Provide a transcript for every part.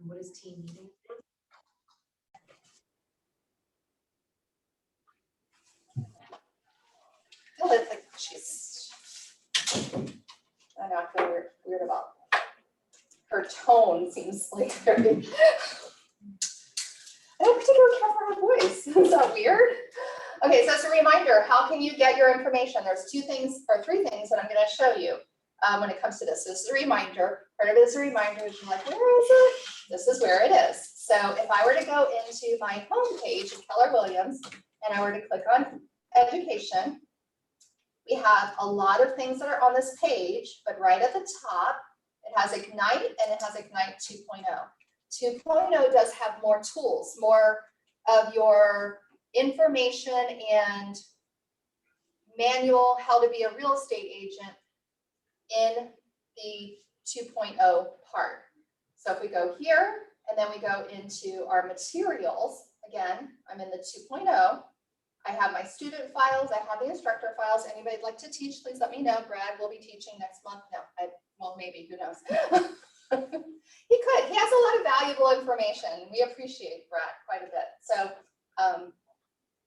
And what is team meeting? I feel like she's, I know, I feel weird about her tone. Seems like very, I don't particularly care for her voice. Is that weird? Okay, so as a reminder, how can you get your information? There's two things or three things that I'm going to show you when it comes to this. This is a reminder. Part of it is a reminder. You're like, where is it? This is where it is. So if I were to go into my home page of Keller Williams and I were to click on education, we have a lot of things that are on this page, but right at the top, it has Ignite and it has Ignite 2.0. 2.0 does have more tools, more of your information and manual how to be a real estate agent in the 2.0 part. So if we go here and then we go into our materials, again, I'm in the 2.0. I have my student files, I have the instructor files. Anybody like to teach, please let me know. Brad will be teaching next month. No, well, maybe, who knows? He could, he has a lot of valuable information. We appreciate Brad quite a bit. So,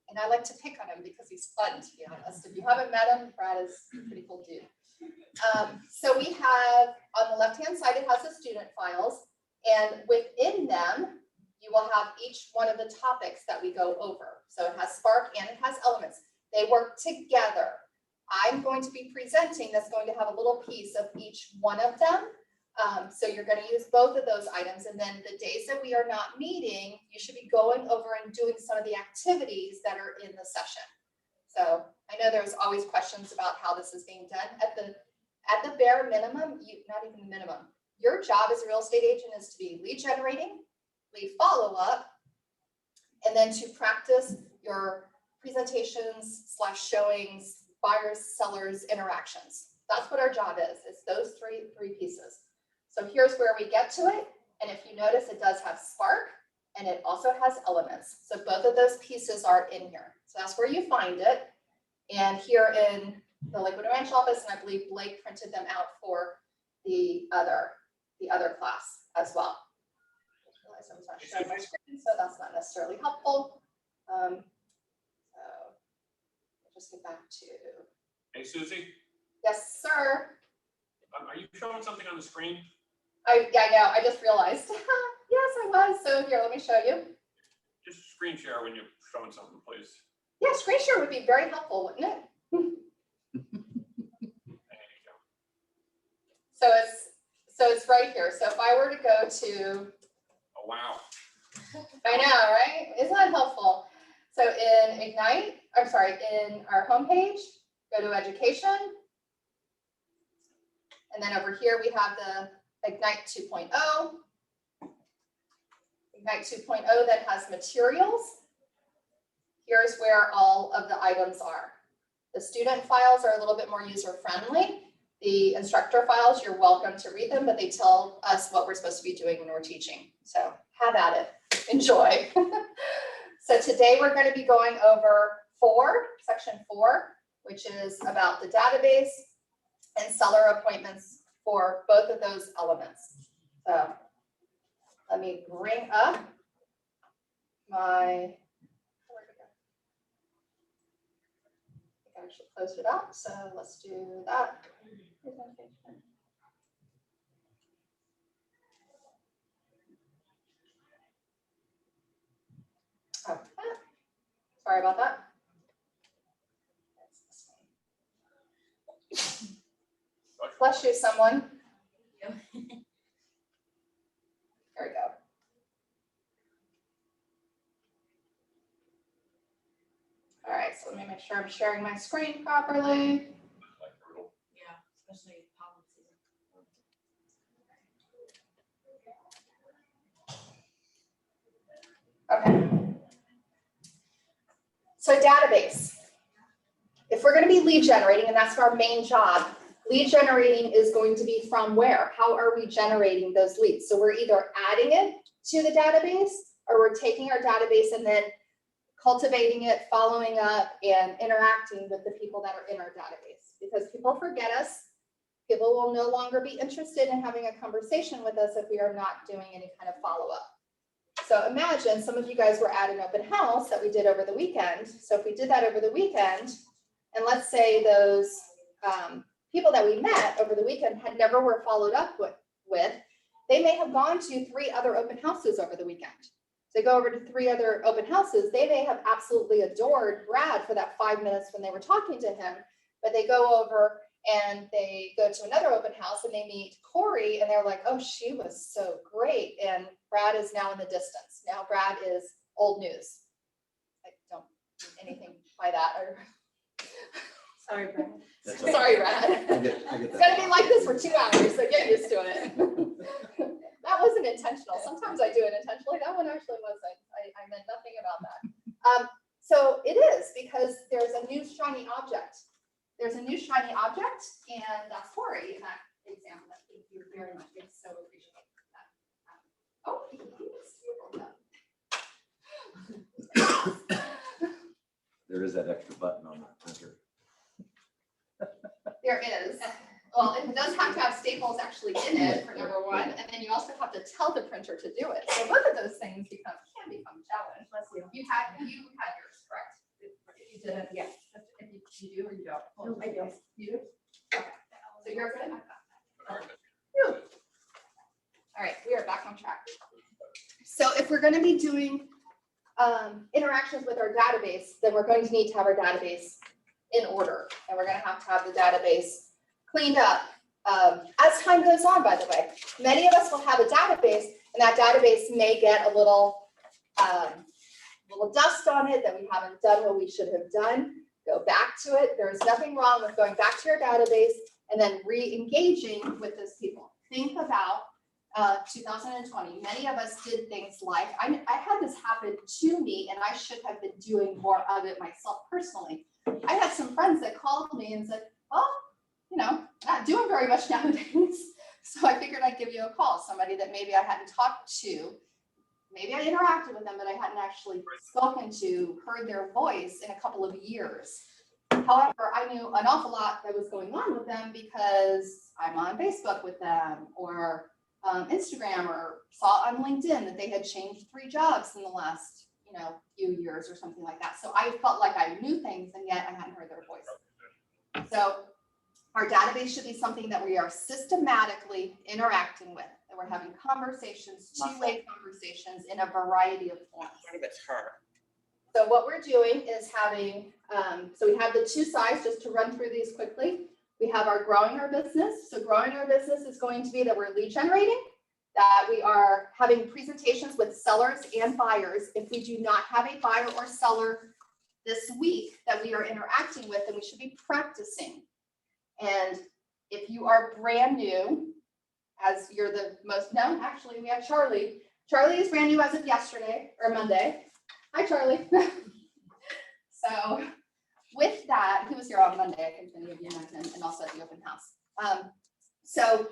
and I like to pick on him because he's fun, to be honest. If you haven't met him, Brad is a pretty cool dude. So we have, on the left-hand side, it has the student files, and within them, you will have each one of the topics that we go over. So it has Spark and it has Elements. They work together. I'm going to be presenting that's going to have a little piece of each one of them. So you're going to use both of those items. And then the days that we are not meeting, you should be going over and doing some of the activities that are in the session. So I know there's always questions about how this is being done. At the bare minimum, not even minimum, your job as a real estate agent is to be lead generating, lead follow-up, and then to practice your presentations / showings, buyers, sellers, interactions. That's what our job is. It's those three pieces. So here's where we get to it. And if you notice, it does have Spark and it also has Elements. So both of those pieces are in here. So that's where you find it. And here in the Lakewood Ranch office, and I believe Blake printed them out for the other class as well. I realize I was not showing my screen, so that's not necessarily helpful. So I'll just get back to. Hey, Susie. Yes, sir. Are you showing something on the screen? Yeah, I know. I just realized. Yes, I was. So here, let me show you. Just screen share when you're showing something, please. Yeah, screen share would be very helpful, wouldn't it? There you go. So it's right here. So if I were to go to, Oh, wow. I know, right? Isn't that helpful? So in Ignite, I'm sorry, in our homepage, go to Education. And then over here we have the Ignite 2.0. Ignite 2.0 that has materials. Here's where all of the items are. The student files are a little bit more user-friendly. The instructor files, you're welcome to read them, but they tell us what we're supposed to be doing when we're teaching. So have at it, enjoy. So today we're going to be going over section 4, which is about the database and seller appointments for both of those elements. So let me bring up my, where'd it go? I actually closed it out, so let's do that. Oh, sorry about that. Bless you, someone. There we go. All right, so let me make sure I'm sharing my screen properly. Yeah, especially pollen season. Okay. So database. If we're going to be lead generating, and that's our main job, lead generating is going to be from where? How are we generating those leads? So we're either adding it to the database, or we're taking our database and then cultivating it, following up, and interacting with the people that are in our database. Because people forget us, People will no longer be interested in having a conversation with us if we are not doing any kind of follow-up. So imagine some of you guys were at an open house that we did over the weekend. So if we did that over the weekend, and let's say those people that we met over the weekend had never were followed up with, they may have gone to 3 other open houses over the weekend. They go over to 3 other open houses. They may have absolutely adored Brad for that 5 minutes when they were talking to him, but they go over and they go to another open house and they meet Corey and they're like, oh, she was so great. And Brad is now in the distance. Now Brad is old news. I don't mean anything by that. Or Sorry, Brad. That's okay. sorry, Brad. I get It's that. gonna be like this for 2 hours, so get used to it. That wasn't intentional. Sometimes I do it intentionally. That one actually wasn't. I meant nothing about that. So it is because there's a new shiny object. There's a new shiny object, and that's Corey in that example. Thank you very much. I so appreciate that. Oh, he is. There is that extra button on the printer. There is. Well, it does have to have staples actually in it for number one, and then you also have to tell the printer to do it. So both of those things can become a challenge. You had yours, correct? If you didn't, Yeah. if you do or you don't. No, I do. You do? Okay. So you're good? All right. Phew. All right, we are back on track. So if we're going to be doing interactions with our database, then we're going to need to have our database in order, and we're going to have the database cleaned up. As time goes on, by the way, many of us will have a database, and that database may get a little dust on it that we haven't done what we should have done. Go back to it. There's nothing wrong with going back to your database and then re-engaging with those people. Think about 2020. Many of us did things like, I had this happen to me, and I should have been doing more of it myself personally. I had some friends that called me and said, well, not doing very much nowadays. So I figured I'd give you a call, somebody that maybe I hadn't talked to. Maybe I interacted with them, but I hadn't actually spoken to, heard their voice in a couple of years. However, I knew an awful lot that was going on with them because I'm on Facebook with them, or Instagram, or saw on LinkedIn that they had changed 3 jobs in the last, few years or something like that. So I felt like I knew things, and yet I hadn't heard their voice. So our database should be something that we are systematically interacting with, that we're having conversations, 2-way conversations in a variety of forms. It's her. So what we're doing is having, so we have the 2 sides, just to run through these quickly. We have our growing our business. So growing our business is going to be that we're lead generating, that we are having presentations with sellers and buyers. If we do not have a buyer or seller this week that we are interacting with, then we should be practicing. And if you are brand new, as you're the most known, actually, we have Charlie. Charlie is brand new as of yesterday or Monday. Hi, Charlie. So with that, he was here on Monday, I think many of you met him, and also at the open house. So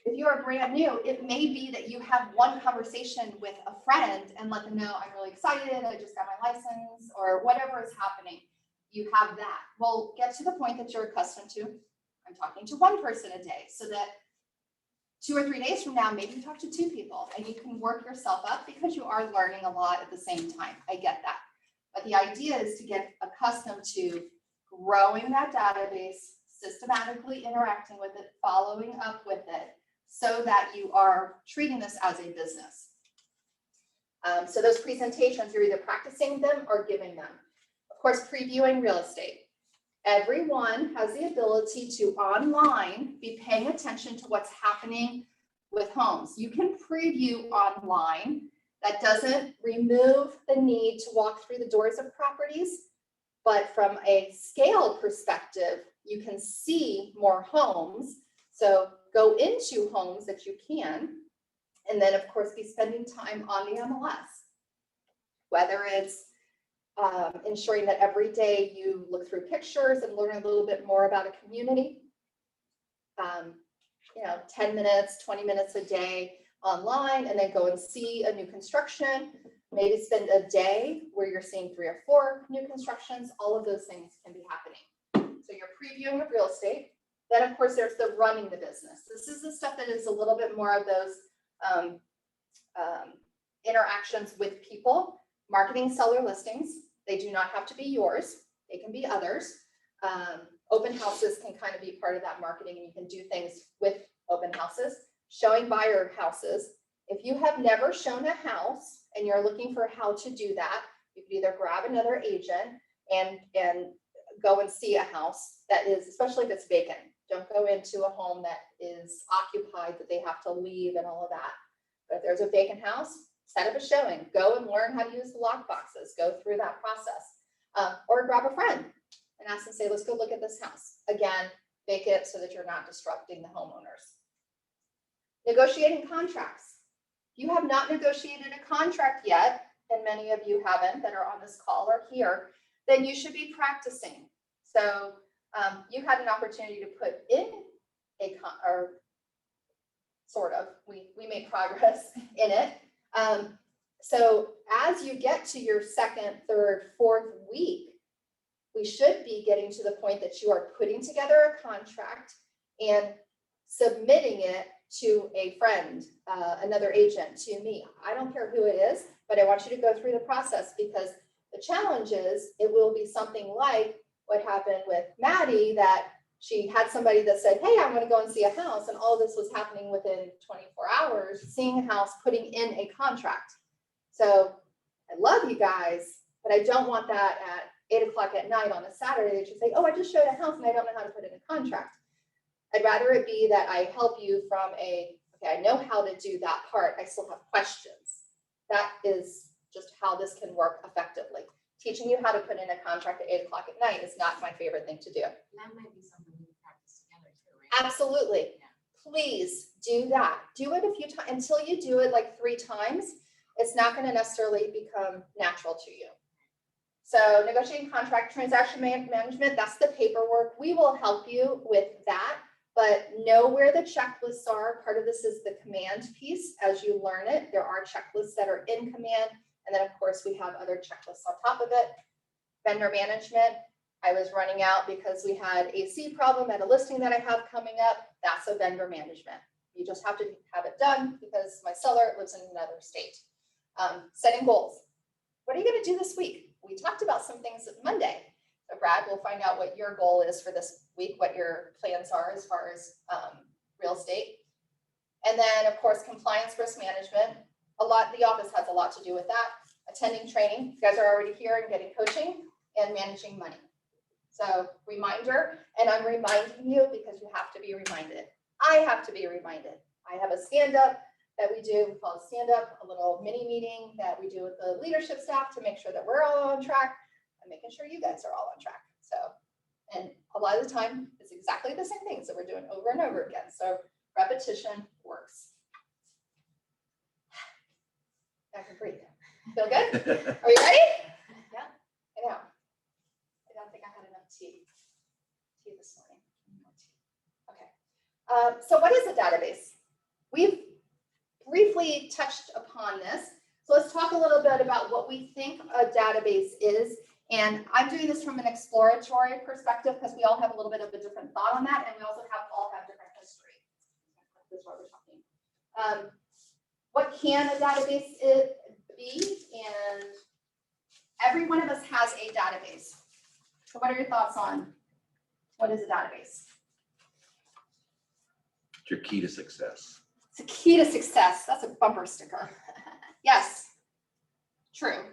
if you are brand new, it may be that you have one conversation with a friend and let them know, I'm really excited, I just got my license, or whatever is happening. You have that. Well, get to the point that you're accustomed to. I'm talking to one person a day, so that 2 or 3 days from now, maybe you talk to 2 people, and you can work yourself up because you are learning a lot at the same time. I get that. But the idea is to get accustomed to growing that database, systematically interacting with it, following up with it, so that you are treating this as a business. So those presentations, you're either practicing them or giving them. Of course, previewing real estate. Everyone has the ability to online be paying attention to what's happening with homes. You can preview online. That doesn't remove the need to walk through the doors of properties, but from a scale perspective, you can see more homes. So go into homes that you can, and then of course be spending time on the MLS, whether it's ensuring that every day you look through pictures and learn a little bit more about a community. 10 minutes, 20 minutes a day online, and then go and see a new construction. Maybe spend a day where you're seeing 3 or 4 new constructions. All of those things can be happening. So you're previewing of real estate. Then, of course, there's the running the business. This is the stuff that is a little bit more of those interactions with people. Marketing seller listings. They do not have to be yours. They can be others. Open houses can kind of be part of that marketing, and you can do things with open houses. Showing buyer houses. If you have never shown a house and you're looking for how to do that, you could either grab another agent and go and see a house that is, especially if it's vacant. Don't go into a home that is occupied, that they have to leave and all of that. But if there's a vacant house, set up a showing. Go and learn how to use the lock boxes. Go through that process. Or grab a friend and ask them, say, let's go look at this house. Again, make it so that you're not disrupting the homeowners. Negotiating contracts. If you have not negotiated a contract yet, and many of you haven't that are on this call or here, then you should be practicing. So you had an opportunity to put in or sort of, we made progress in it. So as you get to your second, third, fourth week, we should be getting to the point that you are putting together a contract and submitting it to a friend, another agent, to me. I don't care who it is, but I want you to go through the process, because the challenge is it will be something like what happened with Maddie, that she had somebody that said, hey, I'm going to go and see a house. And all this was happening within 24 hours, seeing a house, putting in a contract. So I love you guys, but I don't want that at 8 o'clock at night on a Saturday that you say, oh, I just showed a house and I don't know how to put in a contract. I'd rather it be that I help you from okay, I know how to do that part. I still have questions. That is just how this can work effectively. Teaching you how to put in a contract at 8 o'clock at night is not my favorite thing to do. That might be something we can practice together too, right? Absolutely. Yeah. Please do that. Do it a few times. Until you do it like 3 times, it's not going to necessarily become natural to you. So negotiating contract, transaction management, that's the paperwork. We will help you with that, but know where the checklists are. Part of this is the command piece. As you learn it, there are checklists that are in command. And then, of course, we have other checklists on top of it. Vendor management. I was running out because we had AC problem at a listing that I have coming up. That's a vendor management. You just have to have it done because my seller lives in another state. Setting goals. What are you going to do this week? We talked about some things Monday. So Brad, we'll find out what your goal is for this week, what your plans are as far as real estate. And then, of course, compliance, risk management. The office has a lot to do with that. Attending training. You guys are already here and getting coaching, and managing money. So reminder, and I'm reminding you because you have to be reminded. I have to be reminded. I have a stand-up that we do, we call it stand-up, a little mini meeting that we do with the leadership staff to make sure that we're all on track and making sure you guys are all on track. So, and a lot of the time, it's exactly the same things that we're doing over and over again. So repetition works. I can breathe. Feel good? Are you ready? Yeah. I know. I don't think I had enough tea this morning. Okay. So what is a database? We've briefly touched upon this. So let's talk a little bit about what we think a database is. And I'm doing this from an exploratory perspective because we all have a little bit of a different thought on that. And we also all have different history. This is what we're talking. What can a database be? And every one of us has a database. So what are your thoughts on what is a database? It's your key to success. It's a key to success. That's a bumper sticker. Yes, true.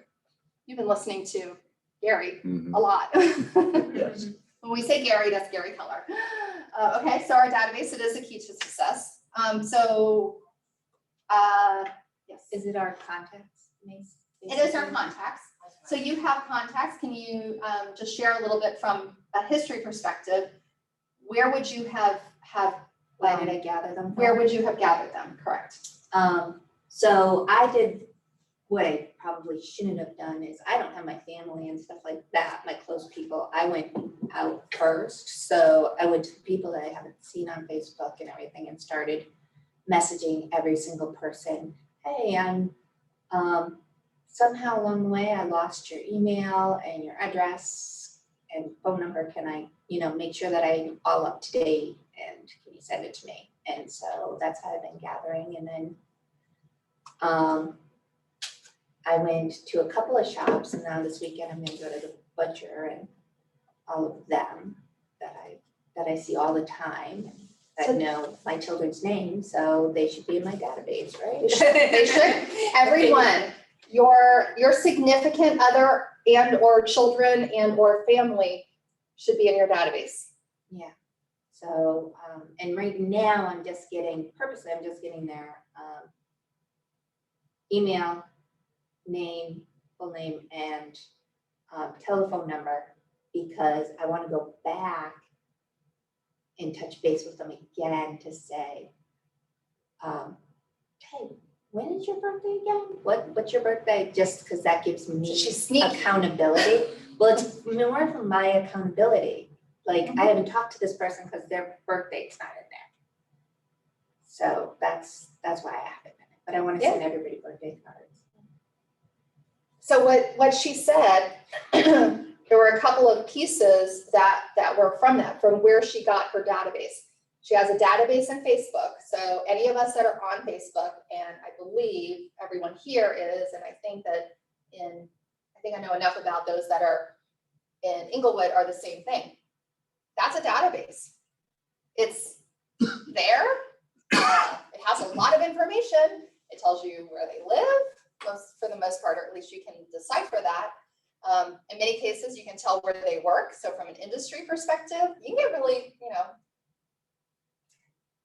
You've been listening to Gary a lot. Yes. When we say Gary, that's Gary Keller. Okay, so our database, it is a key to success. Yes. Is it our contacts? It is our contacts. So you have contacts. Can you just share a little bit from a history perspective? Where would you have Why did I gather them? where would you have gathered them? Correct. So I did what I probably shouldn't have done is I don't have my family and stuff like that, my close people. I went out first. So I went to people that I haven't seen on Facebook and everything and started messaging every single person. Hey, I'm somehow along the way I lost your email and your address and phone number. Can I, make sure that I'm all up to date send it to me. And so that's how I've been gathering. And then I went to a couple of shops, and now this weekend I'm gonna go to the butcher and all of them that I see all the time, that know my children's names, so they should be in my database, right? They should. Everyone, your significant other and or children and or family should be in your database. Yeah, so, and right now I'm just getting their email, name, full name, and telephone number, because I want to go back and touch base with them again to say, hey, when is your birthday again? What's your birthday? Just because that gives me She's sneaky. accountability. Well, it's more for my accountability. Like, I haven't talked to this person because their birthday's not in there. So that's why I haven't been. But I want to send everybody birthday cards. So what she said, there were a couple of pieces that were from where she got her database. She has a database in Facebook. So any of us that are on Facebook, and I believe everyone here is, and I think I know enough about those that are in Inglewood are the same thing. That's a database. It's there. It has a lot of information. It tells you where they live, for the most part, or at least you can decipher that. In many cases, you can tell where they work. So from an industry perspective, you can get really,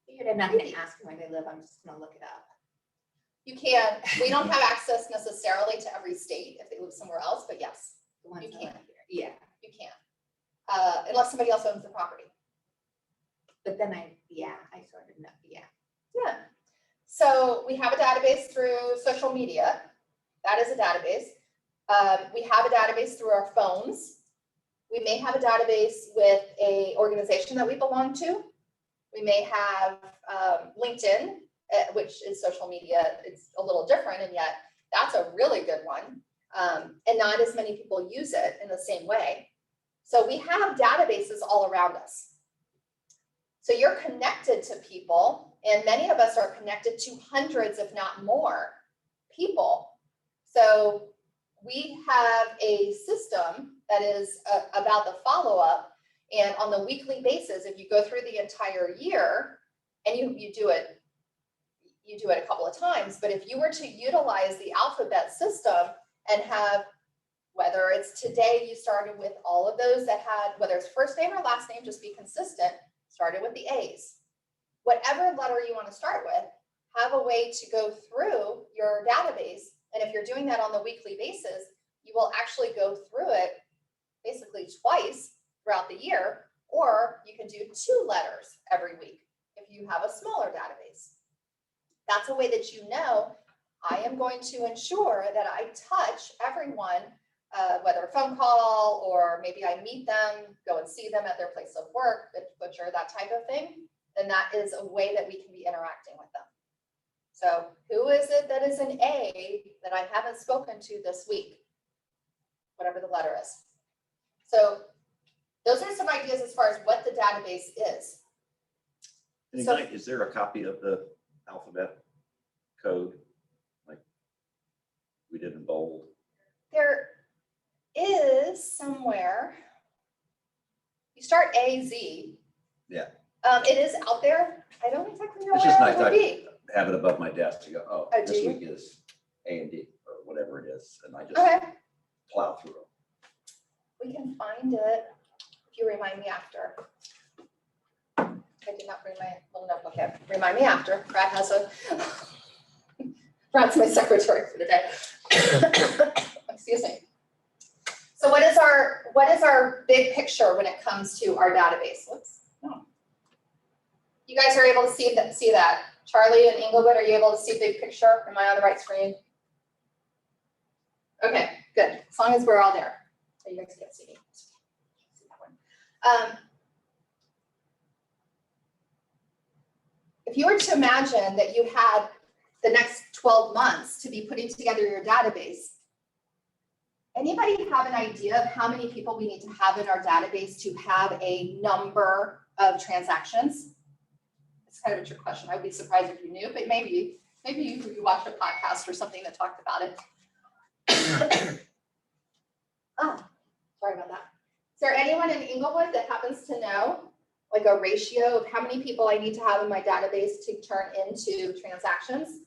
Figured I'm not going to ask them where they live. I'm just going to look it up. you can. We don't have access necessarily to every state if they live somewhere else, but yes, The ones You that can. are here. Yeah, you can. Unless somebody else owns the property. but then I sort of know. Yeah. Yeah. So we have a database through social media. That is a database. We have a database through our phones. We may have a database with an organization that we belong to. We may have LinkedIn, which is social media. It's a little different, and yet that's a really good one. And not as many people use it in the same way. So we have databases all around us. So you're connected to people, and many of us are connected to hundreds, if not more, people. So we have a system that is about the follow-up, and on the weekly basis, if you go through the entire year, and you do it a couple of times, but if you were to utilize the alphabet system and have, whether it's today you started with all of those that had, whether it's first name or last name, just be consistent, started with the A's. Whatever letter you want to start with, have a way to go through your database. And if you're doing that on the weekly basis, you will actually go through it basically twice throughout the year, or you can do 2 letters every week if you have a smaller database. That's a way that you know, I am going to ensure that I touch everyone, whether a phone call or maybe I meet them, go and see them at their place of work, the butcher, that type of thing, then that is a way that we can be interacting with them. So who is it that is an A that I haven't spoken to this week? Whatever the letter is. So those are some ideas as far as what the database is. And So- Ignite, is there a copy of the alphabet code? Like we did in bold? There is somewhere, you start A-Z. Yeah. It is out there. I don't exactly know It's just where it nice. would be. Have it above my desk to go, Oh, oh, do this you? week is A and D or whatever it is. And I just Okay, plow through them. we can find it if you remind me after. I did not bring my little notebook in. Remind me after. Brad has a, Brad's my secretary for today. Excuse me. So what is our big picture when it comes to our database? Whoops, no. You guys are able to see that. Charlie and Inglewood, are you able to see big picture? Am I on the right screen? Okay, good. As long as we're all there. So you guys can't see me. See that one. If you were to imagine that you had the next 12 months to be putting together your database, anybody have an idea of how many people we need to have in our database to have a number of transactions? It's kind of a trick question. I'd be surprised if you knew, but maybe you watched a podcast or something that talked about it. Oh, sorry about that. Is there anyone in Inglewood that happens to know like a ratio of how many people I need to have in my database to turn into transactions?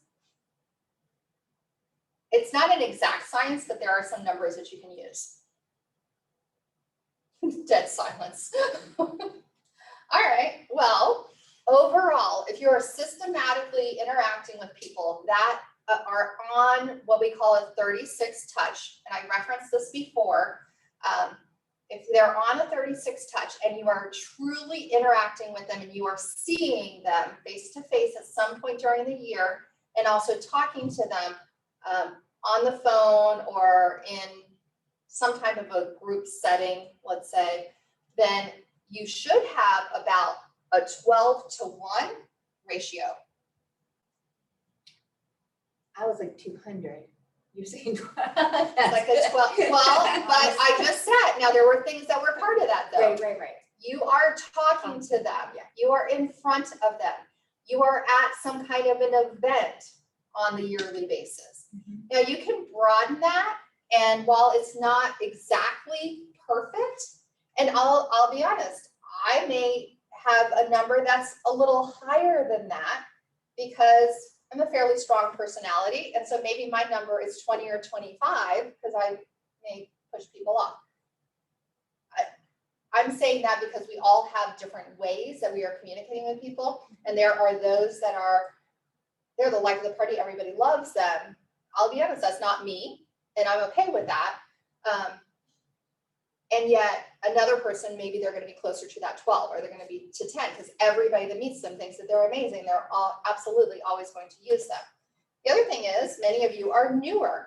It's not an exact science, but there are some numbers that you can use. Dead silence. All right, well, overall, if you're systematically interacting with people that are on what we call a 36 touch, and I referenced this before, if they're on a 36 touch and you are truly interacting with them and you are seeing them face to face at some point during the year and also talking to them on the phone or in some type of a group setting, let's say, then you should have about a 12-to-1 ratio. I was like 200. You're saying 12. Like a 12, well, but I just said, now there were things that were part of that though. Right. You are talking to them. Yeah. You are in front of them. You are at some kind of an event on the yearly basis. Now you can broaden that, and while it's not exactly perfect, and I'll be honest, I may have a number that's a little higher than that because I'm a fairly strong personality, and so maybe my number is 20 or 25 because I may push people off. I'm saying that because we all have different ways that we are communicating with people, and there are those that they're the life of the party, everybody loves them. I'll be honest, that's not me, and I'm okay with that. And yet another person, maybe they're going to be closer to that 12 or they're going to be to 10 because everybody that meets them thinks that they're amazing. They're all absolutely always going to use them. The other thing is many of you are newer.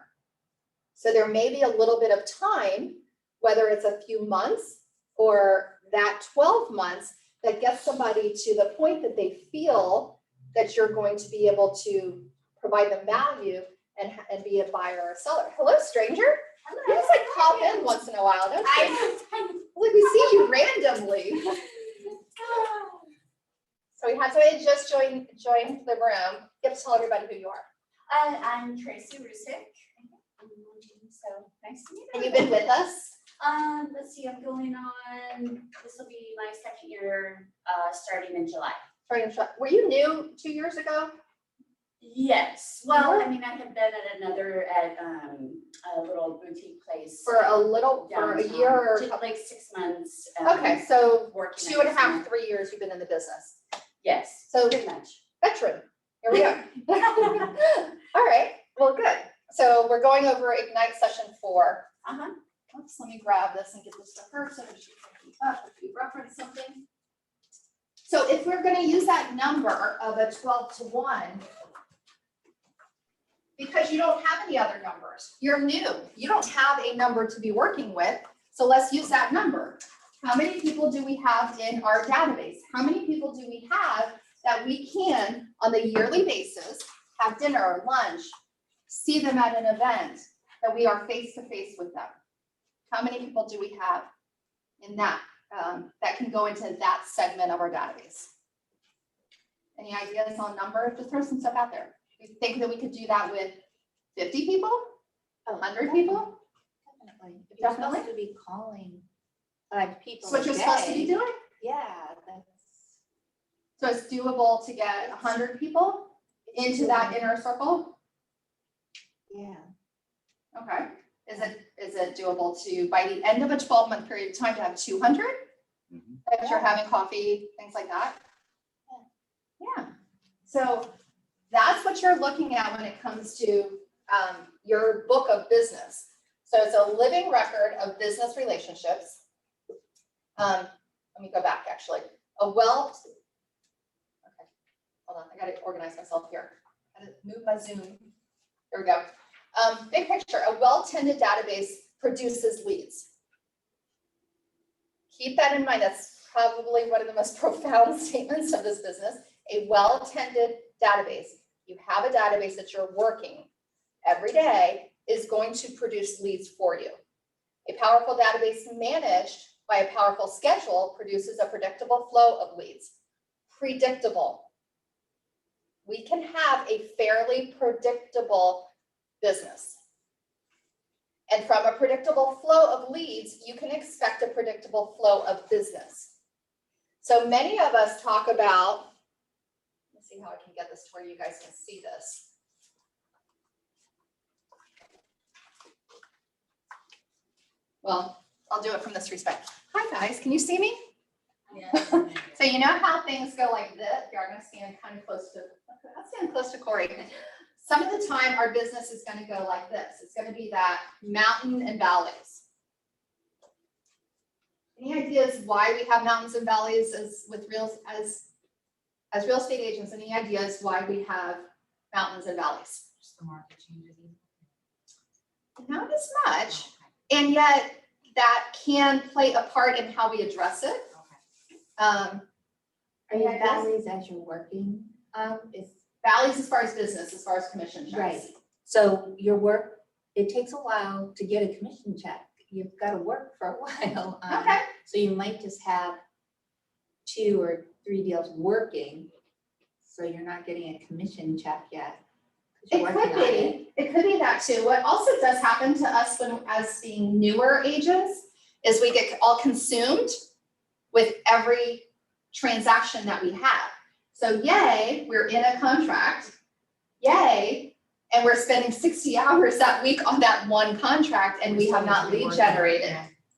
So there may be a little bit of time, whether it's a few months or that 12 months, that gets somebody to the point that they feel that you're going to be able to provide them value and be a buyer or a seller. Hello, stranger. Hello. You just like pop in once in a while, don't you? Like we see you randomly. So we have somebody just joined the room. You have to tell everybody who you are. I'm Tracy Rusick. So nice to meet you. And you've been with us? Let's see, I'm going on, this will be my second year, starting in July. Were you new 2 years ago? Yes, well, Sure. I mean, I have been at a little boutique place. For a year or Just like 6 months. Okay, so Working. 2.5, 3 years you've been in the business. Yes, So pretty much. veteran, here we are. All right, well, good. So we're going over Ignite session 4. Uh-huh. Oops, let me grab this and get this to her so that she can keep up if we reference something. So if we're going to use that number of a 12-to-1, because you don't have any other numbers, you're new, you don't have a number to be working with, so let's use that number. How many people do we have in our database? How many people do we have that we can, on the yearly basis, have dinner, lunch, see them at an event, that we are face-to-face with them? How many people do we have in that, that can go into that segment of our database? Any ideas on number? Just throw some stuff out there. You think that we could do that with 50 people? 100 people? Definitely. If you're Definitely. supposed to be calling 5 people That's what a you're supposed to be day, doing? Yeah, that's. So it's doable to get 100 people into that inner circle? Yeah. Okay. Is it doable to, by the end of a 12-month period of time, to have 200? Mhm. If you're having coffee, things like that? Yeah. So that's what you're looking at when it comes to your book of business. So it's a living record of business relationships. Let me go back, actually. Okay, hold on, I gotta organize myself here. I gotta move my Zoom. There we go. Big picture, a well-tended database produces leads. Keep that in mind. That's probably one of the most profound statements of this business. A well-tended database. You have a database that you're working every day is going to produce leads for you. A powerful database managed by a powerful schedule produces a predictable flow of leads. Predictable. we can have a fairly predictable business. And from a predictable flow of leads, you can expect a predictable flow of business. So many of us talk about, let's see how I can get this to where you guys can see this. Well, I'll do it from this respect. Hi guys, can you see me? So you know how things go like this? Here, I'm gonna stand kind of close to, I'll stand close to Corey. Some of the time our business is gonna go like this. It's gonna be that mountain and valleys. Any ideas why we have mountains and valleys as real estate agents? Any ideas why we have mountains and valleys? Just the market changes. Not as much, and yet that can play a part in how we address it. Are you Yeah, that's- valleys as you're working? Is Valleys as far as business, as far as commission checks. right. So your work, it takes a while to get a commission check. You've got to work for a while. Okay. So you might just have 2 or 3 deals working, so you're not getting a commission check yet. 'cause It you're could working on it. be, it could be that too. What also does happen to us when, as being newer agents, is we get all consumed with every transaction that we have. So yay, we're in a contract, yay, and we're spending 60 hours that week on that one contract and we have not lead generated.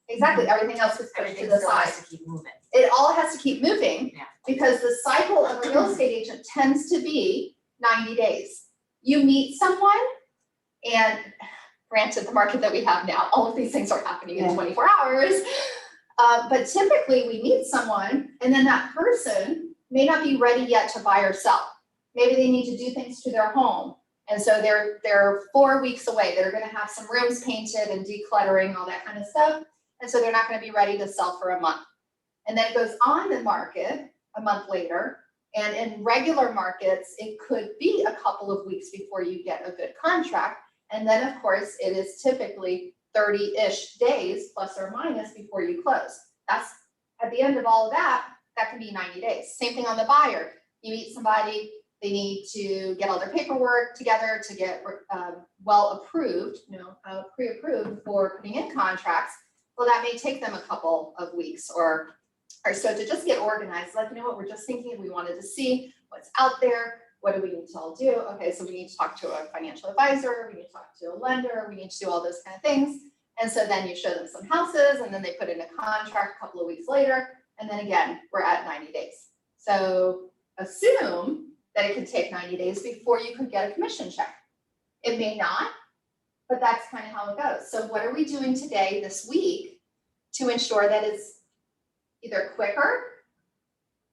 Exactly, everything else was pushed to Everything the still side. has to keep moving. It all has to keep moving. Yeah. Because the cycle of a real estate agent tends to be 90 days. You meet someone, and granted, the market that we have now, all of these things are happening in Yeah. 24 hours. But typically we meet someone and then that person may not be ready yet to buy or sell. Maybe they need to do things to their home. And so they're 4 weeks away. They're gonna have some rooms painted and decluttering, all that kind of stuff. And so they're not gonna be ready to sell for a month. And then it goes on the market a month later. And in regular markets, it could be a couple of weeks before you get a good contract. And then of course, it is typically 30-ish days plus or minus before you close. That's at the end of all of that, that can be 90 days. Same thing on the buyer. You meet somebody, they need to get all their paperwork together to get well approved, pre-approved for putting in contracts. Well, that may take them a couple of weeks or so to just get organized. Like, you know what, we're just thinking, we wanted to see what's out there. What do we need to all do? Okay, so we need to talk to a financial advisor, we need to talk to a lender, we need to do all those kind of things. And so then you show them some houses and then they put in a contract a couple of weeks later. And then again, we're at 90 days. So assume that it could take 90 days before you could get a commission check. It may not, but that's kind of how it goes. So what are we doing today, this week, to ensure that it's either quicker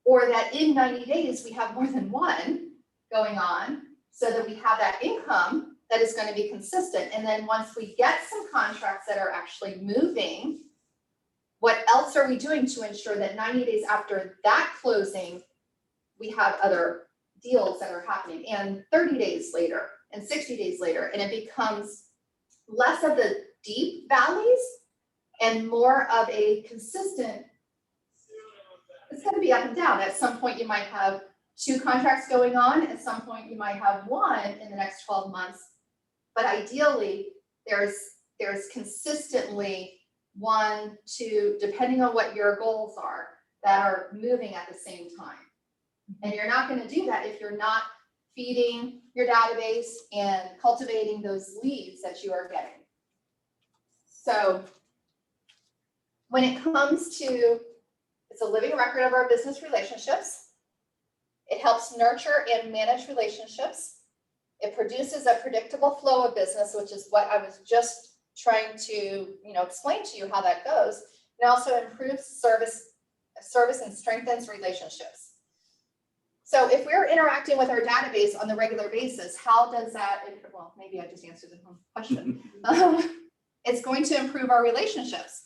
or that in 90 days we have more than one going on so that we have that income that is going to be consistent. And then once we get some contracts that are actually moving, what else are we doing to ensure that 90 days after that closing, we have other deals that are happening, and 30 days later and 60 days later, and it becomes less of the deep valleys and more of a consistent, it's going to be up and down. At some point you might have 2 contracts going on, at some point you might have 1 in the next 12 months, but ideally there's consistently 1, 2, depending on what your goals are, that are moving at the same time. And you're not going to do that if you're not feeding your database and cultivating those leads that you are getting. So when it comes to, it's a living record of our business relationships. It helps nurture and manage relationships. It produces a predictable flow of business, which is what I was just trying to, explain to you how that goes. It also improves service and strengthens relationships. So if we're interacting with our database on the regular basis, how does that, well, maybe I just answered the wrong question. It's going to improve our relationships.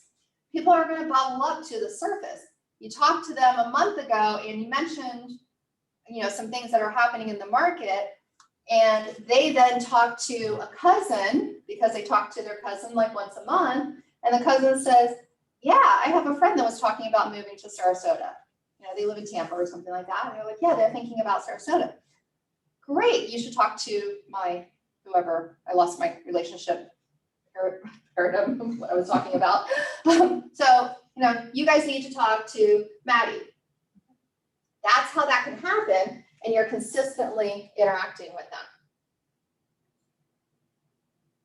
People are going to bubble up to the surface. You talked to them a month ago and you mentioned, some things that are happening in the market, and they then talk to a cousin because they talk to their cousin like once a month, and the cousin says, yeah, I have a friend that was talking about moving to Sarasota. They live in Tampa or something like that. And they're like, yeah, they're thinking about Sarasota. great, you should talk to my, whoever, I lost my relationship paradigm, what I was talking about. So, you guys need to talk to Maddie. That's how that can happen, and you're consistently interacting with them.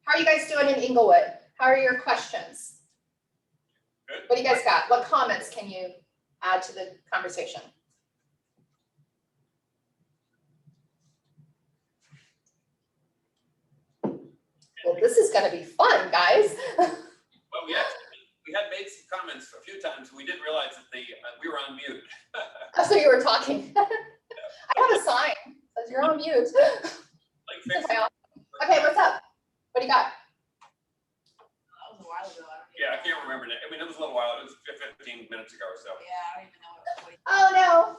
How are you guys doing in Inglewood? How are your questions? Good. What do you guys got? What comments can you add to the conversation? Well, this is gonna be fun, guys. Well, we had made some comments a few times. We didn't realize that we were on mute. So you were talking. I have a sign that says you're on mute. Like fix it. Okay, what's up? What do you got? That was a while ago. Yeah, I can't remember now. I mean, it was a little while. It was 15 minutes ago or so. Yeah, I don't even know what it was. Oh,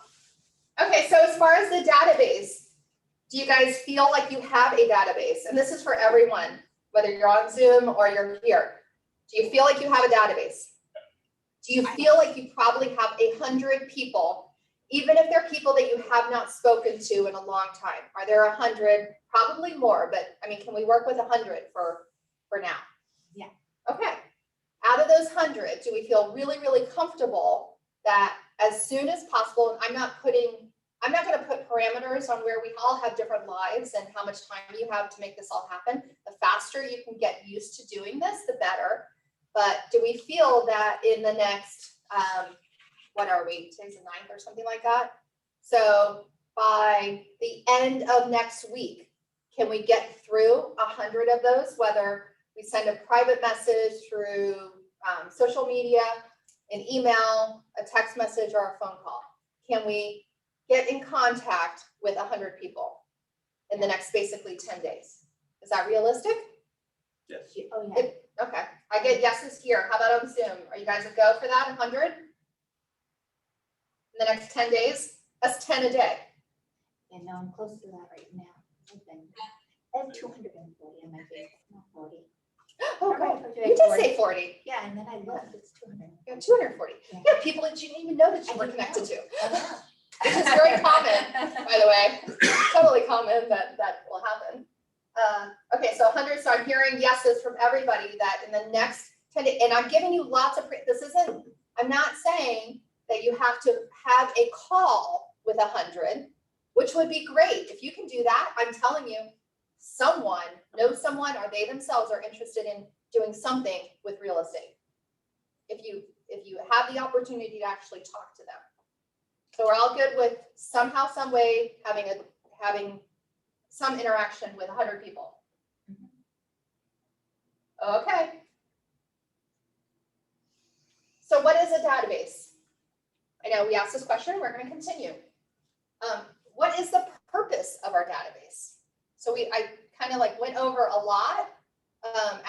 no. Okay, so as far as the database, do you guys feel like you have a database? And this is for everyone, whether you're on Zoom or you're here. Do you feel like you have a database? Do you feel like you probably have 100 people, even if they're people that you have not spoken to in a long time? Are there 100? Probably more, but I mean, can we work with 100 for now? Yeah. Okay. Out of those 100, do we feel really, really comfortable that as soon as possible, I'm not going to put parameters on where we all have different lives and how much time you have to make this all happen. The faster you can get used to doing this, the better. But do we feel that in the next, what are we, today's the 9th or something like that? So by the end of next week, can we get through 100 of those, whether we send a private message through social media, an email, a text message, or a phone call? Can we get in contact with 100 people in the next basically 10 days? Is that realistic? Yes. Oh, yeah. Okay, I get yeses here. How about on Zoom? Are you guys a go for that, 100? In the next 10 days? That's 10 a day. And no, I'm close to that right now. I have 240 on my Facebook, not 40. Oh, Okay, good. You did say 40. Yeah, and then I looked, it's 200. You have 240. Yeah. Yeah, people that you didn't even know that you I were didn't connected know. to. I know. Which is very common, by the way. Totally common that will happen. Okay, so 100, so I'm hearing yeses from everybody that in the next 10 days, and I'm giving you lots of, I'm not saying that you have to have a call with 100, which would be great. If you can do that, I'm telling you, someone knows someone or they themselves are interested in doing something with real estate. If you have the opportunity to actually talk to them. So we're all good with somehow, some way having some interaction with 100 people. Okay. So what is a database? I know we asked this question, we're going to continue. What is the purpose of our database? So I kind of like went over a lot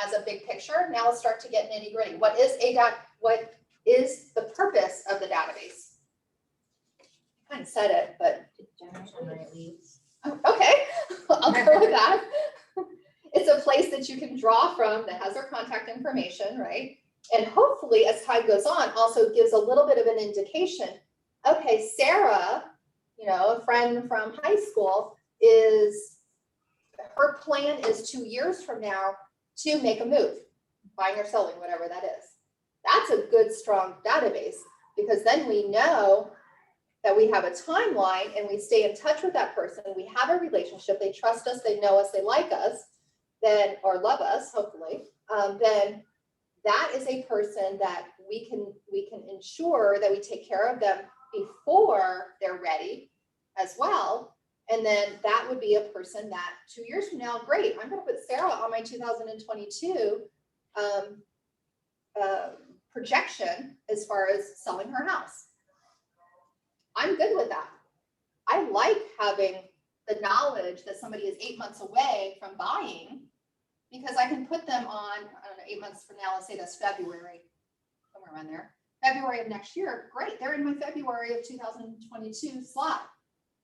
as a big picture. Now let's start to get nitty gritty. What is the purpose of the database? I kind of said it, but Generate leads. okay, I'll go with that. It's a place that you can draw from that has their contact information, right? And hopefully as time goes on, also gives a little bit of an indication. Okay, Sarah, a friend from high school, her plan is 2 years from now to make a move, buying or selling, whatever that is. That's a good, strong database because then we know that we have a timeline and we stay in touch with that person. We have a relationship. They trust us. They know us. They like us. Then, or love us, hopefully. Then that is a person that we can ensure that we take care of them before they're ready as well. And then that would be a person that 2 years from now, great, I'm going to put Sarah on my 2022 projection as far as selling her house. I'm good with that. I like having the knowledge that somebody is 8 months away from buying because I can put them on, I don't know, 8 months from now, let's say that's February, somewhere around there. February of next year, great, they're in my February of 2022 slot.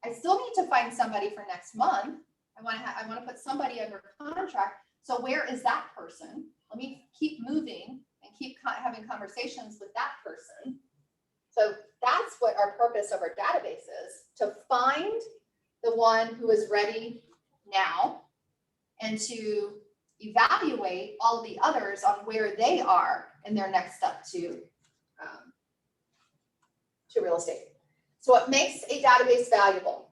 I still need to find somebody for next month. I want to put somebody under contract. So where is that person? Let me keep moving and keep having conversations with that person. So that's what our purpose of our database is, to find the one who is ready now and to evaluate all of the others on where they are in their next step to real estate. So what makes a database valuable?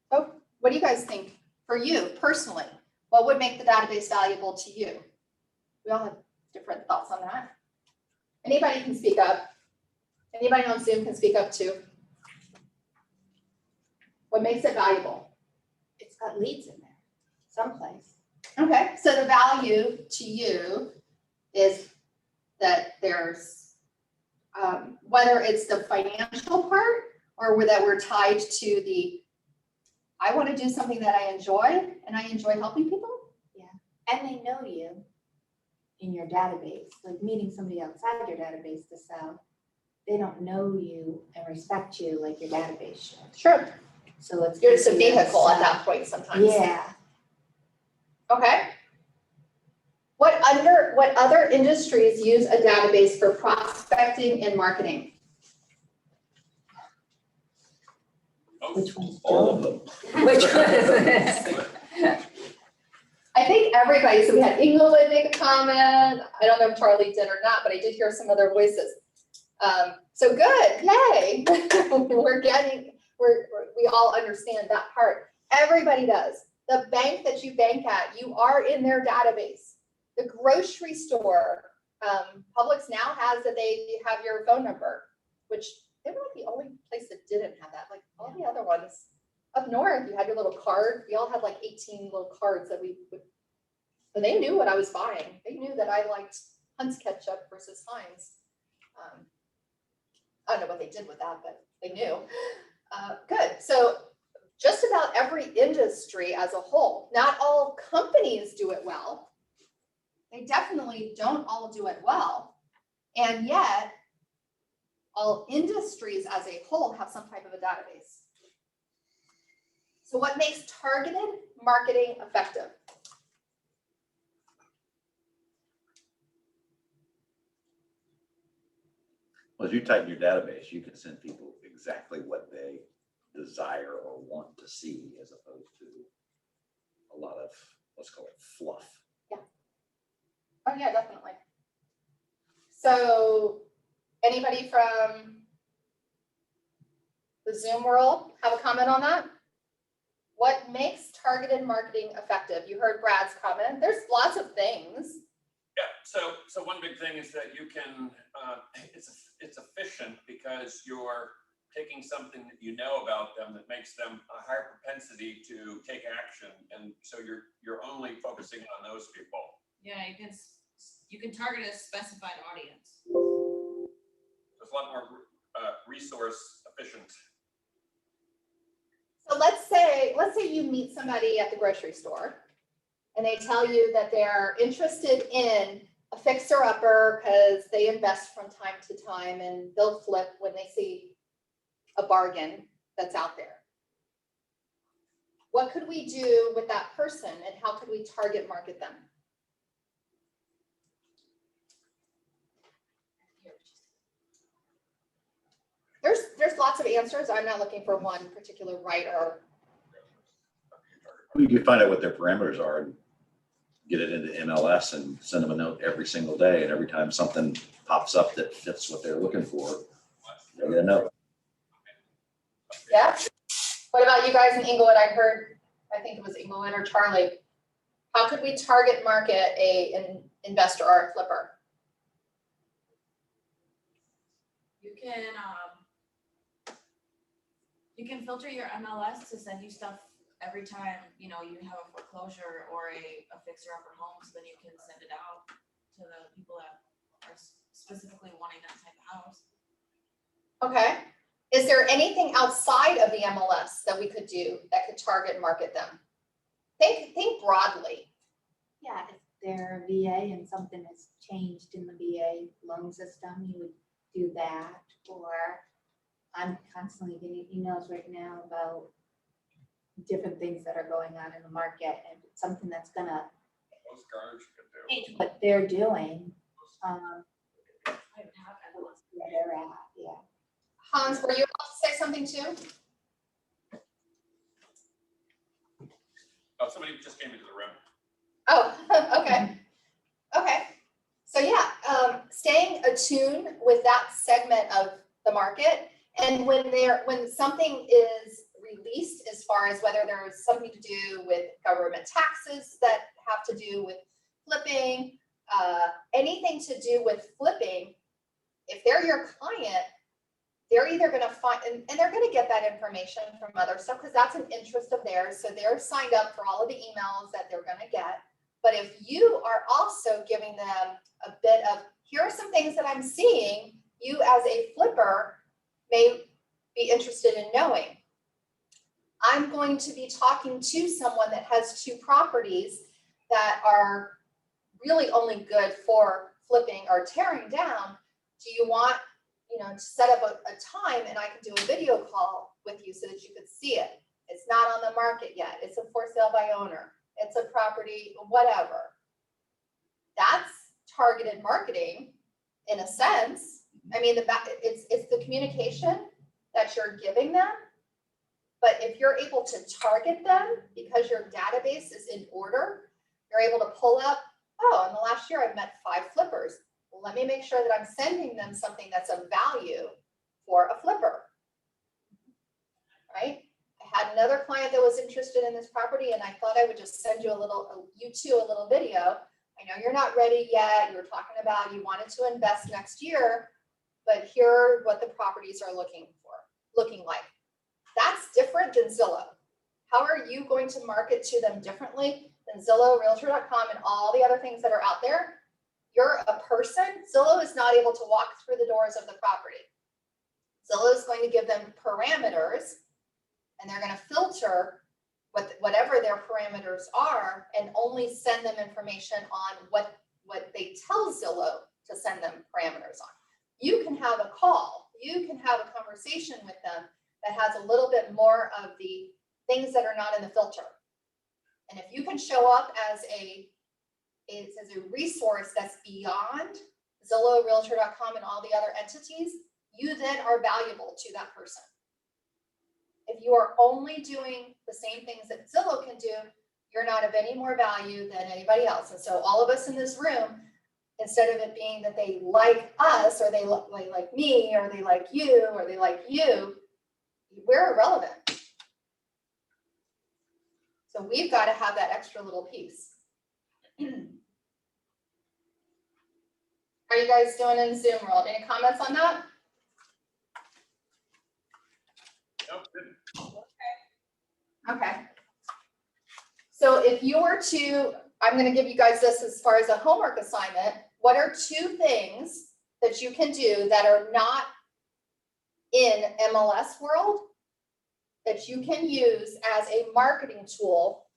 Oh, what do you guys think? For you personally, what would make the database valuable to you? We all have different thoughts on that. Anybody can speak up. Anybody on Zoom can speak up too. What makes it valuable? It's got leads in there someplace. Okay, so the value to you is that there's, whether it's the financial part or that we're tied to the, I want to do something that I enjoy and I enjoy helping people. And they know you in your database, like meeting somebody outside your database to sell. They don't know you and respect you like your database should. Sure. So it's. You're just a easier to vehicle at sell. that point sometimes. Yeah. Okay. What other industries use a database for prospecting and marketing? Which ones All of don't? them. Which one is it? I think everybody, so we had Inglewood make a comment. I don't know if Charlie did or not, but I did hear some other voices. So good, yay. We all understand that part. Everybody does. The bank that you bank at, you are in their database. The grocery store, Publix now has that they have your phone number, which they were like the only place that didn't have that. Like all the other ones. Up north, you had your little card. We all had like 18 little cards that we would, and they knew what I was buying. They knew that I liked Hunt's ketchup versus Heinz. I don't know what they did with that, but they knew. Good. So just about every industry as a whole, not all companies do it well. They definitely don't all do it well. And yet, all industries as a whole have some type of a database. So what makes targeted marketing effective? Well, as you type in your database, you can send people exactly what they desire or want to see, as opposed to a lot of, let's call it fluff. Oh yeah, definitely. So anybody from the Zoom world have a comment on that? What makes targeted marketing effective? You heard Brad's comment. There's lots of things. Yeah, so one big thing is that you can, it's efficient because you're taking something that you know about them that makes them a higher propensity to take action, and so you're only focusing on those people. Yeah, you can target a specified audience. It's a lot more resource efficient. So let's say you meet somebody at the grocery store and they tell you that they're interested in a fixer-upper because they invest from time to time and they'll flip when they see a bargain that's out there. What could we do with that person and how could we target market them? There's lots of answers. I'm not looking for one particular right or. You can find out what their parameters are and get it into MLS and send them a note every single day. And every time something pops up that fits what they're looking for, they get a note. Yeah. What about you guys in Inglewood? I think it was Inglewood or Charlie. How could we target market an investor or a flipper? You can filter your MLS to send you stuff every time, you have a foreclosure or a fixer-upper home, so then you can send it out to the people that are specifically wanting that type of house. Okay. Is there anything outside of the MLS that we could do that could target market them? Think broadly. Yeah, if they're a VA and something has changed in the VA loan system, you would do that. Or I'm constantly getting emails right now about different things that are going on in the market, and it's something that's gonna Postcards you could do. change what they're doing. I don't have MLS. Where they're at, yeah. Hans, were you about to say something too? Oh, somebody just came into the room. Oh, okay. Okay. So yeah, staying attuned with that segment of the market. And when something is released, as far as whether there's something to do with government taxes that have to do with flipping, anything to do with flipping, if they're your client, they're either gonna find, and they're gonna get that information from other stuff, because that's an interest of theirs. So they're signed up for all of the emails that they're gonna get. But if you are also giving them a bit of, here are some things that I'm seeing, you as a flipper may be interested in knowing. I'm going to be talking to someone that has 2 properties that are really only good for flipping or tearing down. Do you want, to set up a time and I can do a video call with you so that you could see it? It's not on the market yet. It's a for sale by owner. It's a property, whatever. That's targeted marketing in a sense. I mean, it's the communication that you're giving them. But if you're able to target them because your database is in order, you're able to pull up, oh, in the last year I've met 5 flippers. Well, let me make sure that I'm sending them something that's of value for a flipper, right? I had another client that was interested in this property and I thought I would just send you a little video. I know you're not ready yet. You were talking about you wanted to invest next year, but here are what the properties are looking like. That's different than Zillow. How are you going to market to them differently than Zillow, Realtor.com, and all the other things that are out there? You're a person. Zillow is not able to walk through the doors of the property. Zillow is going to give them parameters, and they're going to filter whatever their parameters are and only send them information on what they tell Zillow to send them parameters on. You can have a call. You can have a conversation with them that has a little bit more of the things that are not in the filter. And if you can show up as a resource that's beyond Zillow, Realtor.com, and all the other entities, you then are valuable to that person. If you are only doing the same things that Zillow can do, you're not of any more value than anybody else. And so all of us in this room, instead of it being that they like us, or they like me, or they like you, or they like you, we're irrelevant. So we've got to have that extra little piece. How are you guys doing in Zoom world? Any comments on that? Nope, good. Okay. So if you were to, I'm going to give you guys this as far as a homework assignment. What are 2 things that you can do that are not in MLS world that you can use as a marketing tool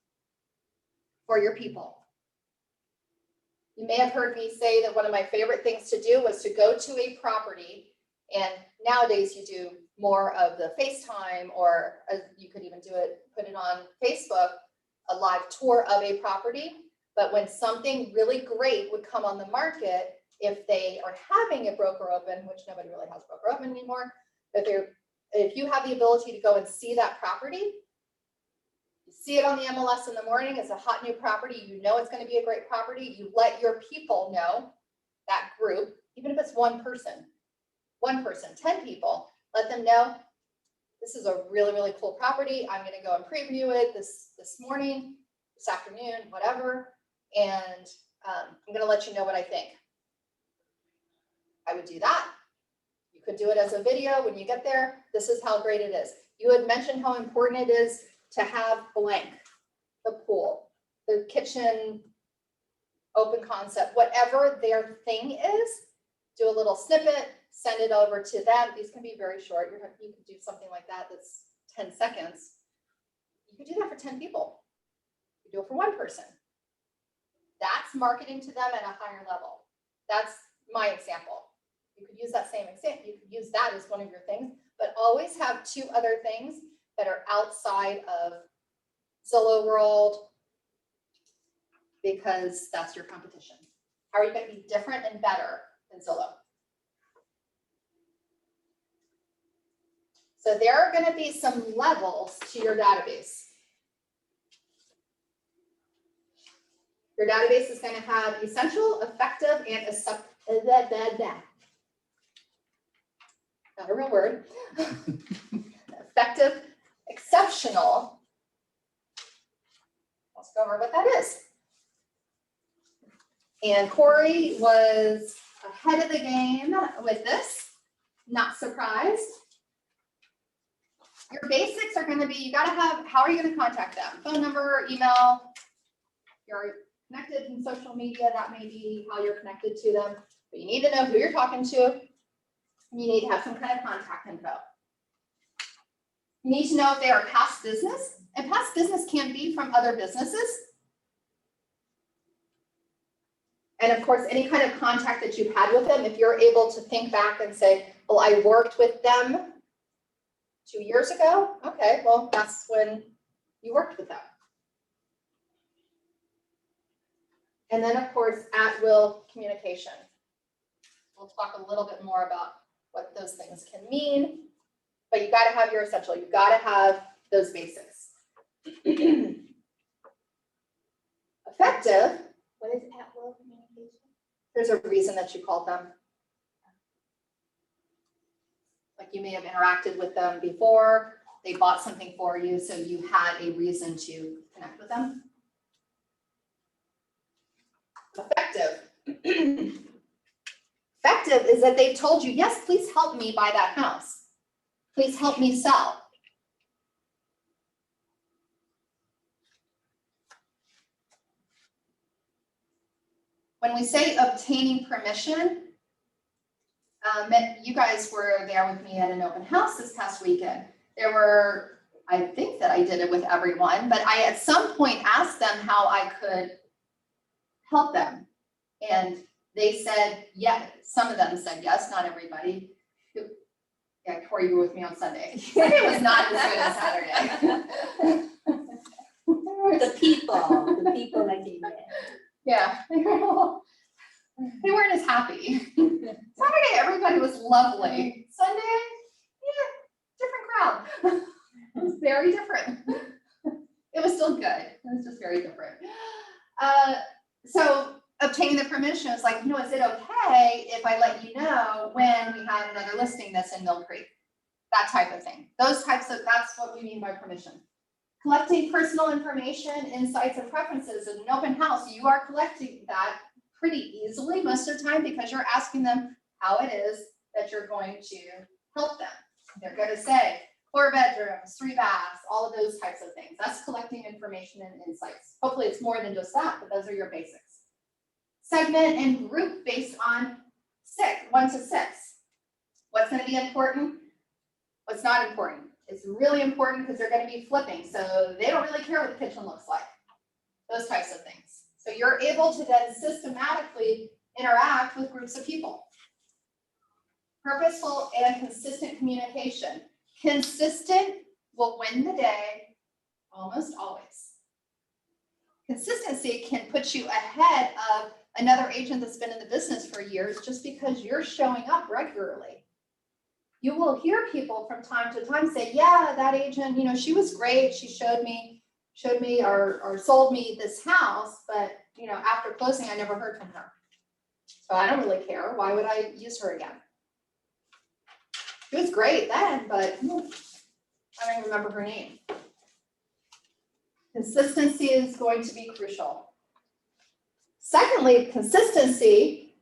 for your people? You may have heard me say that one of my favorite things to do was to go to a property, and nowadays you do more of the FaceTime, or you could even put it on Facebook, a live tour of a property. But when something really great would come on the market, if they are having a broker open, which nobody really has broker open anymore, if you have the ability to go and see that property, you see it on the MLS in the morning, it's a hot new property, you know it's going to be a great property, you let your people know, that group, even if it's one person, 10 people, let them know, this is a really, really cool property, I'm going to go and preview it this morning, this afternoon, whatever, and I'm going to let you know what I think. I would do that. You could do it as a video when you get there. This is how great it is. You had mentioned how important it is to have blank, the pool, the kitchen, open concept, whatever their thing is, do a little snippet, send it over to them. These can be very short. You could do something like that that's 10 seconds. You could do that for 10 people. You do it for one person. That's marketing to them at a higher level. That's my example. You could use that same example. You could use that as one of your things, but always have 2 other things that are outside of Zillow world, because that's your competition. How are you going to be different and better than Zillow? So there are going to be some levels to your database. Your database is gonna have essential, effective, and not a real word. Effective, exceptional. Let's go over what that is. And Corey was ahead of the game with this, not surprised. Your basics are gonna be, you gotta have, how are you gonna contact them? Phone number, email, you're connected in social media, that may be how you're connected to them. But you need to know who you're talking to. And you need to have some kind of contact info. You need to know if they are past business, and past business can be from other businesses. And of course, any kind of contact that you've had with them, if you're able to think back and say, well, I worked with them 2 years ago. Okay, well, that's when you worked with them. And then, of course, at-will communication. We'll talk a little bit more about what those things can mean, but you gotta have your essential. You gotta have those basics. Effective. What is at-will communication? There's a reason that you called them. Like you may have interacted with them before, they bought something for you, so you had a reason to connect with them. Effective. Effective is that they've told you, yes, please help me buy that house. Please help me sell. When we say obtaining permission, you guys were there with me at an open house this past weekend. There were, I think that I did it with everyone, but I at some point asked them how I could help them. And they said, yeah, some of them said yes, not everybody. Yeah, Corey, you were with me on Sunday. Sunday was not as good as Saturday. The people that came in. Yeah, they weren't as happy. Saturday, everybody was lovely. Sunday, yeah, different crowd. It was very different. It was still good. It was just very different. So obtaining the permission is like, is it okay if I let you know when we have another listing that's in Mill Creek? That type of thing. Those types of, that's what we mean by permission. Collecting personal information, insights, and preferences in an open house, you are collecting that pretty easily most of the time because you're asking them how it is that you're going to help them. They're going to say 4 bedrooms, 3 baths, all of those types of things. That's collecting information and insights. Hopefully it's more than just that, but those are your basics. Segment and group based on 1 to 6. What's going to be important? What's not important? It's really important because they're going to be flipping, so they don't really care what the kitchen looks like. Those types of things. So you're able to then systematically interact with groups of people. Purposeful and consistent communication. Consistent will win the day almost always. Consistency can put you ahead of another agent that's been in the business for years just because you're showing up regularly. You will hear people from time to time say, yeah, that agent, she was great. She showed me or sold me this house, but after closing, I never heard from her. So I don't really care. Why would I use her again? She was great then, but I don't even remember her name. Consistency is going to be crucial. Secondly, consistency,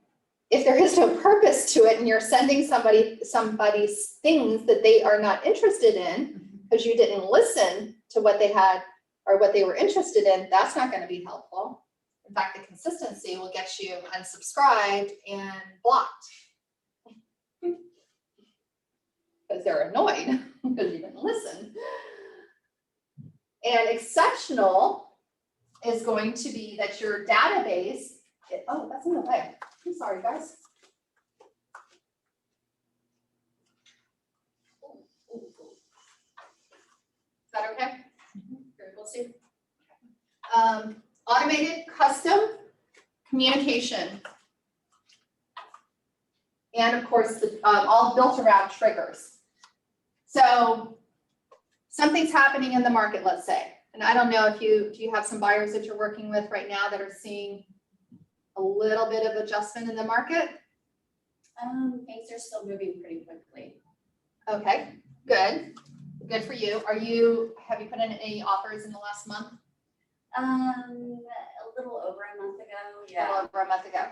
if there is no purpose to it and you're sending somebody's things that they are not interested in because you didn't listen to what they had or what they were interested in, that's not going to be helpful. In fact, the consistency will get you unsubscribed and blocked because they're annoyed because you didn't listen. And exceptional is going to be that your database, oh, that's in the way. I'm sorry, guys. Is that okay? Good, we'll see. Automated custom communication. And of course, all built around triggers. So something's happening in the market, let's say. And I don't know if do you have some buyers that you're working with right now that are seeing a little bit of adjustment in the market? Things are still moving pretty quickly. Okay, good. Good for you. Have you put in any offers in the last month? A little over a month ago, A yeah. little over a month ago.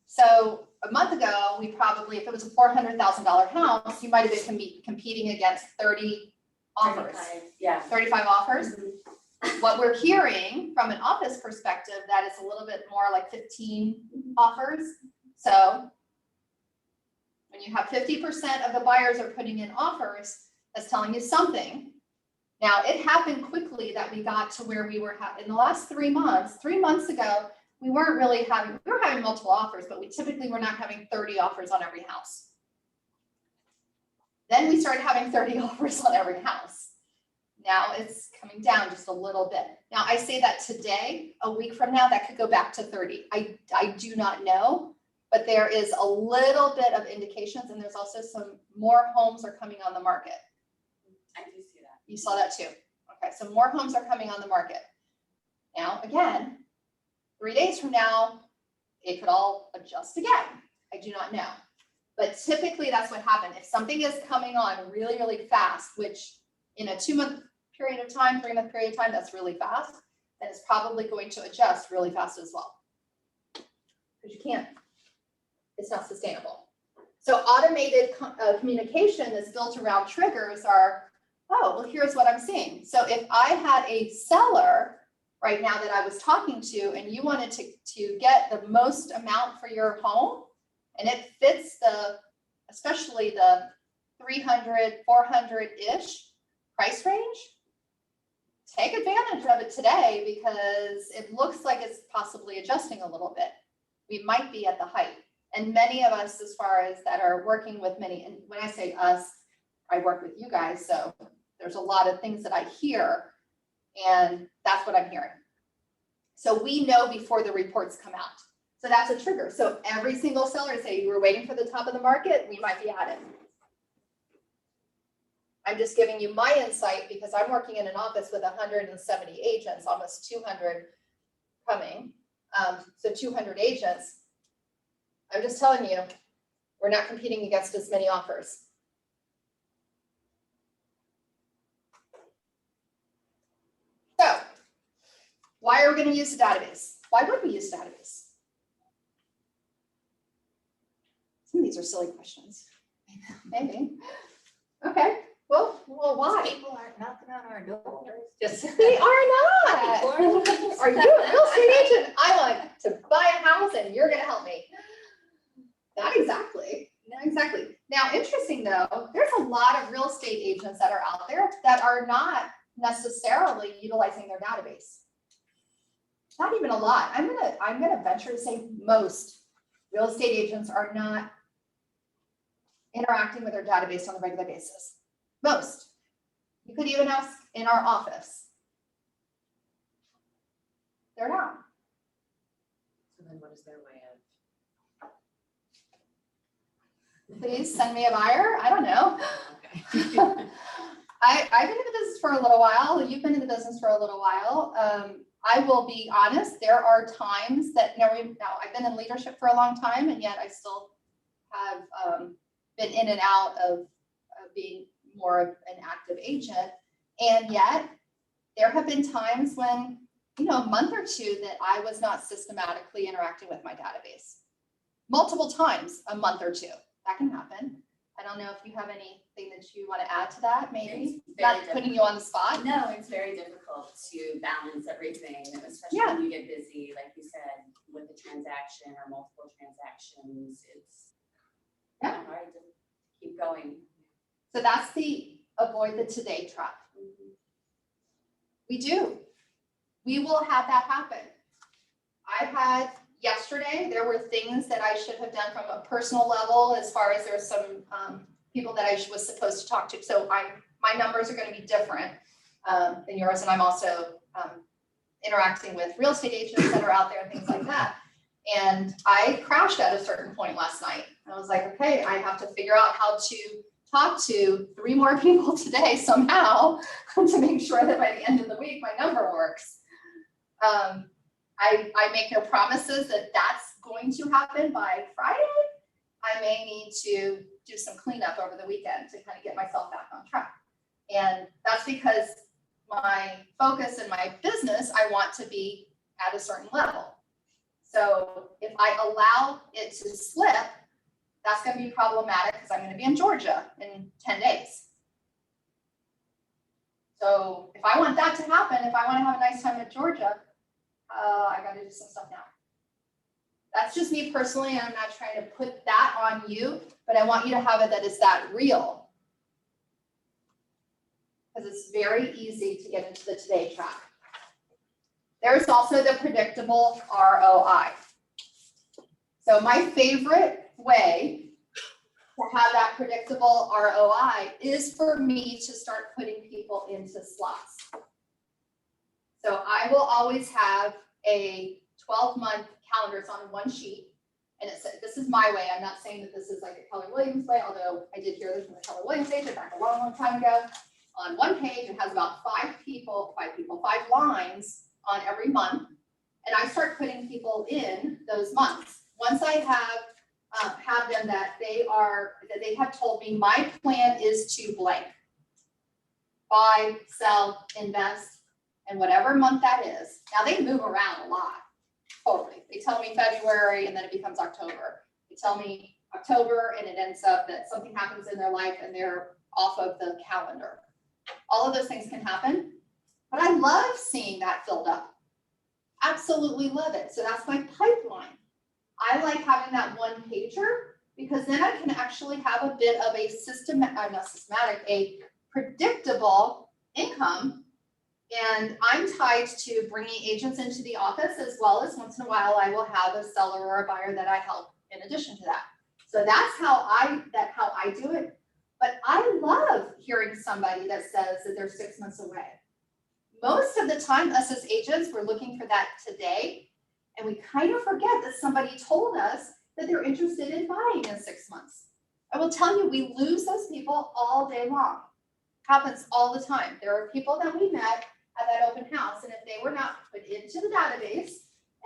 So a month ago, we probably, if it was a $400,000 house, you might have been competing against 30 offers, 35, yeah. 35 offers. Mhm. What we're hearing from an office perspective, that is a little bit more like 15 offers. So when you have 50% of the buyers are putting in offers, that's telling you something. Now, it happened quickly that we got to where we were in the last 3 months. 3 months ago, we were having multiple offers, but we typically were not having 30 offers on every house. Then we started having 30 offers on every house. Now it's coming down just a little bit. Now I say that today, a week from now, that could go back to 30. I do not know, but there is a little bit of indications, and there's also some more homes are coming on the market. I do see that. You saw that too. Okay, so more homes are coming on the market. Now, again, 3 days from now, it could all adjust again. I do not know. But typically that's what happens. If something is coming on really, really fast, which in a 2-month period of time, 3-month period of time, that's really fast, then it's probably going to adjust really fast as well. Because you can't, it's not sustainable. So automated communication that's built around triggers are, oh, well, here's what I'm seeing. So if I had a seller right now that I was talking to, and you wanted to get the most amount for your home, and it fits especially the 300, 400-ish price range, take advantage of it today, because it looks like it's possibly adjusting a little bit. We might be at the height. And many of us, as far as that are working with many, and when I say us, I work with you guys, so there's a lot of things that I hear, and that's what I'm hearing. So we know before the reports come out. So that's a trigger. So every single seller, say you were waiting for the top of the market, we might be at it. I'm just giving you my insight because I'm working in an office with 170 agents, almost 200 coming. So 200 agents. I'm just telling you, we're not competing against as many offers. So why are we going to use the database? Why would we use the database? Some of these are silly questions. Maybe. Okay. Well, why? People aren't knocking on our doors. Just They are not. Are you a real estate agent? I want to buy a house and you're going to help me. Not exactly. Not exactly. Now, interesting though, there's a lot of real estate agents that are out there that are not necessarily utilizing their database. Not even a lot. I'm gonna venture to say most real estate agents are not interacting with their database on a regular basis. Most. You could even ask in our office. They're not. So then what is their way of? Please send me a buyer. I don't know. Okay. I've been in the business for a little while. You've been in the business for a little while. I will be honest, there are times that, now I've been in leadership for a long time, and yet I still have been in and out of being more of an active agent. And yet there have been times when, a month or two that I was not systematically interacting with my database. Multiple times, a month or two. That can happen. I don't know if you have anything that you want to add to that, maybe? It's very Not putting you on the spot. No, it's very difficult to balance everything, especially Yeah. when you get busy, like you said, with a transaction or multiple transactions. It's Yeah. hard to keep going. So that's the avoid the today trap. We do. We will have that happen. I had yesterday, there were things that I should have done from a personal level, as far as there's some people that I was supposed to talk to. So my numbers are going to be different than yours, and I'm also interacting with real estate agents that are out there and things like that. And I crashed at a certain point last night. I was like, okay, I have to figure out how to talked to 3 more people today somehow to make sure that by the end of the week, my number works. I make no promises that that's going to happen by Friday. I may need to do some cleanup over the weekend to kind of get myself back on track. And that's because my focus in my business, I want to be at a certain level. So if I allow it to slip, that's going to be problematic because I'm going to be in Georgia in 10 days. So if I want that to happen, if I want to have a nice time in Georgia, I got to do some stuff now. That's just me personally, and I'm not trying to put that on you, but I want you to have it that it's that real. Because it's very easy to get into the today trap. There's also the predictable ROI. So my favorite way to have that predictable ROI is for me to start putting people into slots. So I will always have a 12-month calendar. It's on one sheet. And it says, this is my way. I'm not saying that this is like a Keller Williams way, although I did hear this from the Keller Williams agent back a long, long time ago. On one page, it has about 5 lines on every month. And I start putting people in those months. Once I have them that they have told me my plan is to blank. Buy, sell, invest, and whatever month that is. Now they move around a lot. Totally. They tell me February and then it becomes October. They tell me October and it ends up that something happens in their life and they're off of the calendar. All of those things can happen, but I love seeing that filled up. Absolutely love it. So that's my pipeline. I like having that one pager because then I can actually have a bit of a a predictable income. And I'm tied to bringing agents into the office, as well as once in a while I will have a seller or a buyer that I help in addition to that. So that's how I do it. But I love hearing somebody that says that they're 6 months away. Most of the time, us as agents, we're looking for that today. And we kind of forget that somebody told us that they're interested in buying in 6 months. I will tell you, we lose those people all day long. Happens all the time. There are people that we met at that open house, and if they were not put into the database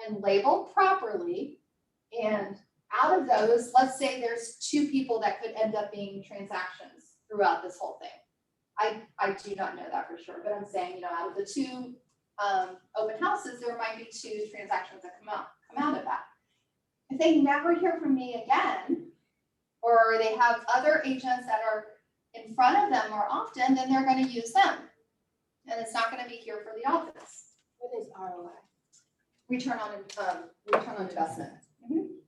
and labeled properly, and out of those, let's say there's 2 people that could end up being transactions throughout this whole thing. I do not know that for sure, but I'm saying, out of the 2 open houses, there might be 2 transactions that come out of that. If they never hear from me again, or they have other agents that are in front of them more often, then they're going to use them. And it's not going to be here for the office. What is ROI? Return on investment. Mm-hmm.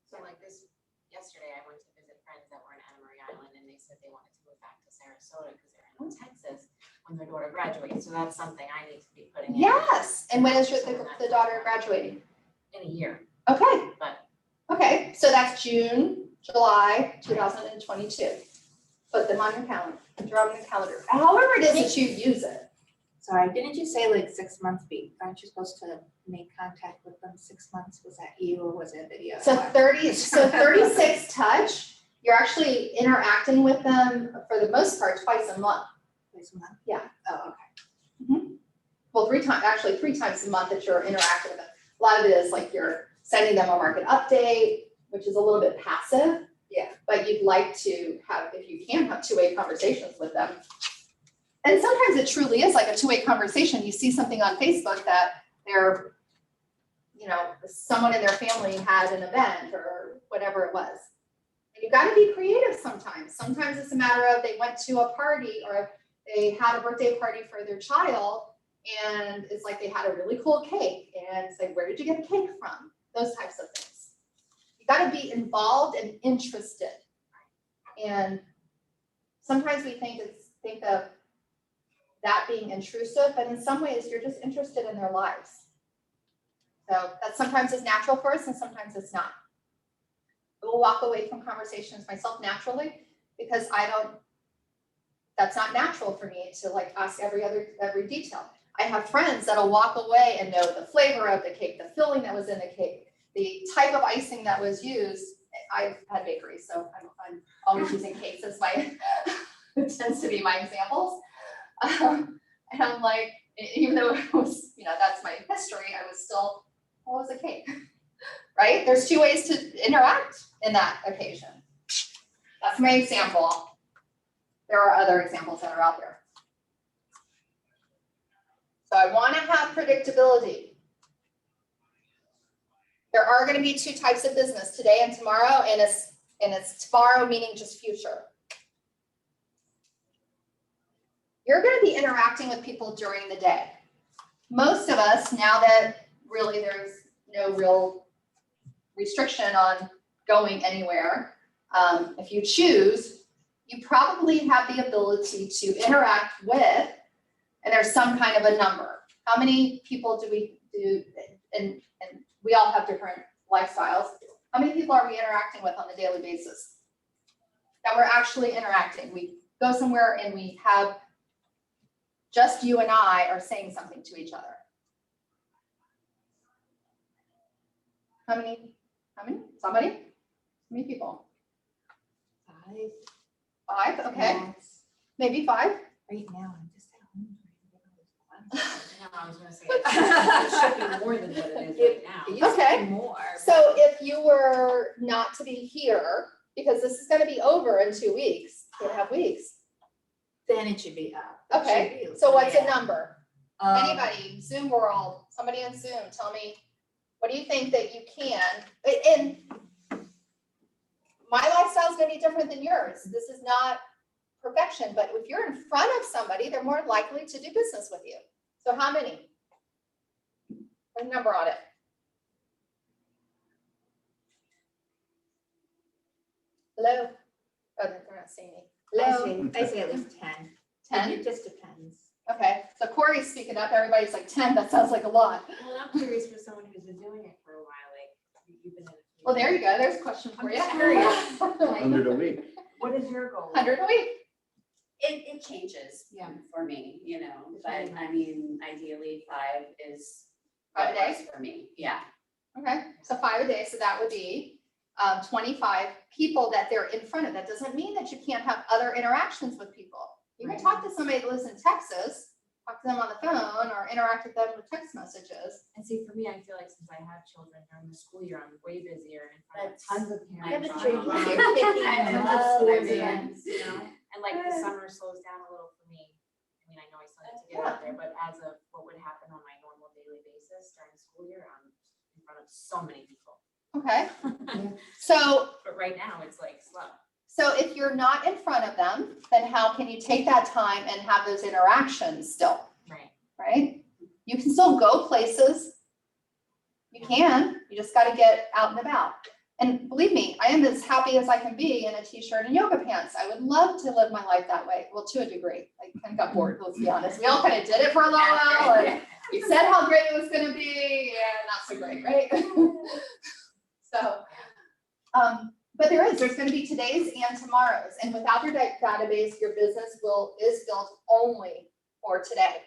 So like this, yesterday I went to visit friends that were in Anna Marie Island and they said they wanted to move back to Sarasota because they're in Texas when their daughter graduates. So that's something I need to be putting in. Yes. And when is the daughter graduating? In a year. Okay. But okay. So that's June, July 2022. Put them on your calendar. Draw them on the calendar. However it is that you use it. Sorry, didn't you say like 6 months aren't you supposed to make contact with them 6 months? Was that you or was it a video? So 36 touch, you're actually interacting with them for the most part twice a month. Twice a month? Yeah. Oh, okay. Well, 3 times a month that you're interacting with them. A lot of it is like you're sending them a market update, which is a little bit passive. Yeah. But you'd like to have, if you can have 2-way conversations with them. And sometimes it truly is like a 2-way conversation. You see something on Facebook that they're, someone in their family had an event or whatever it was. And you got to be creative sometimes. Sometimes it's a matter of they went to a party or they had a birthday party for their child and it's like they had a really cool cake and it's like, where did you get the cake from? Those types of things. You got to be involved and interested. And sometimes we think of that being intrusive, but in some ways you're just interested in their lives. So that sometimes is natural for us and sometimes it's not. I will walk away from conversations myself naturally because that's not natural for me to like ask every detail. I have friends that'll walk away and know the flavor of the cake, the filling that was in the cake, the type of icing that was used, I've had bakeries, so I'm always using cakes as my, it tends to be my examples. And I'm like, even though it was, that's my history, I was still, what was a cake? Right? There's two ways to interact in that occasion. That's my example. There are other examples that are out there. So I want to have predictability. There are going to be two types of business, today and tomorrow, and it's tomorrow meaning just future. You're going to be interacting with people during the day. Most of us, now that really there's no real restriction on going anywhere, if you choose, you probably have the ability to interact with, and there's some kind of a number. How many people do we do, and we all have different lifestyles. How many people are we interacting with on a daily basis? That we're actually interacting. We go somewhere and we have, just you and I are saying something to each other. How many? Somebody? How many people? 5. 5, okay. Yes. Maybe 5. Right now, I'm just at home. No, I was gonna say, it should be more than what it is right now. It used to Okay. be more. So if you were not to be here, because this is gonna be over in 2 weeks, 2.5 weeks. Then it should be up. It Okay, should be so what's a yeah. number? Anybody, Zoom world, somebody in Zoom, tell me, what do you think that you can, and my lifestyle is gonna be different than yours. This is not perfection, but if you're in front of somebody, they're more likely to do business with you. So how many? Put a number on it. Hello? Oh, they're not seeing me. Hello? I say at least 10. 10? It just depends. Okay, so Corey's speaking up, everybody's like 10, that sounds like a lot. Well, I'm curious for someone who's been doing it for a while, like, you've been in it. Well, there you go, there's a question for I'm you. just curious. 100 a week. What is your goal? 100 a week. It changes Yeah. for me, but I mean, ideally 5 is 5 a what day? works for me, yeah. Okay, so 5 a day, so that would be 25 people that they're in front of. That doesn't mean that you can't have other interactions with people. You can talk to somebody that lives in Texas, talk to them on the phone or interact with them with text messages. And see, for me, I feel like since I have children during the school year, I'm way busier and in front of That's- tons of I parents. have a on dream. the phone. You're picking I them love up. school I mean, events. And like the summer slows down a little for me. I mean, I know I still need to get out there, but as of what would happen on my normal daily basis during the school year, I'm in front of so many people. Okay, so But right now, it's like slow. if you're not in front of them, then how can you take that time and have those interactions still, Right. right? You can still go places. You can, you just gotta get out and about. And believe me, I am as happy as I can be in a t-shirt and yoga pants. I would love to live my life that way. Well, to a degree. I kind of got bored, let's be honest. We all kind of did it for a little while and you said how great it was gonna be and not so great, right? So, but there's gonna be todays and tomorrows. And without your database, your business is built only for today.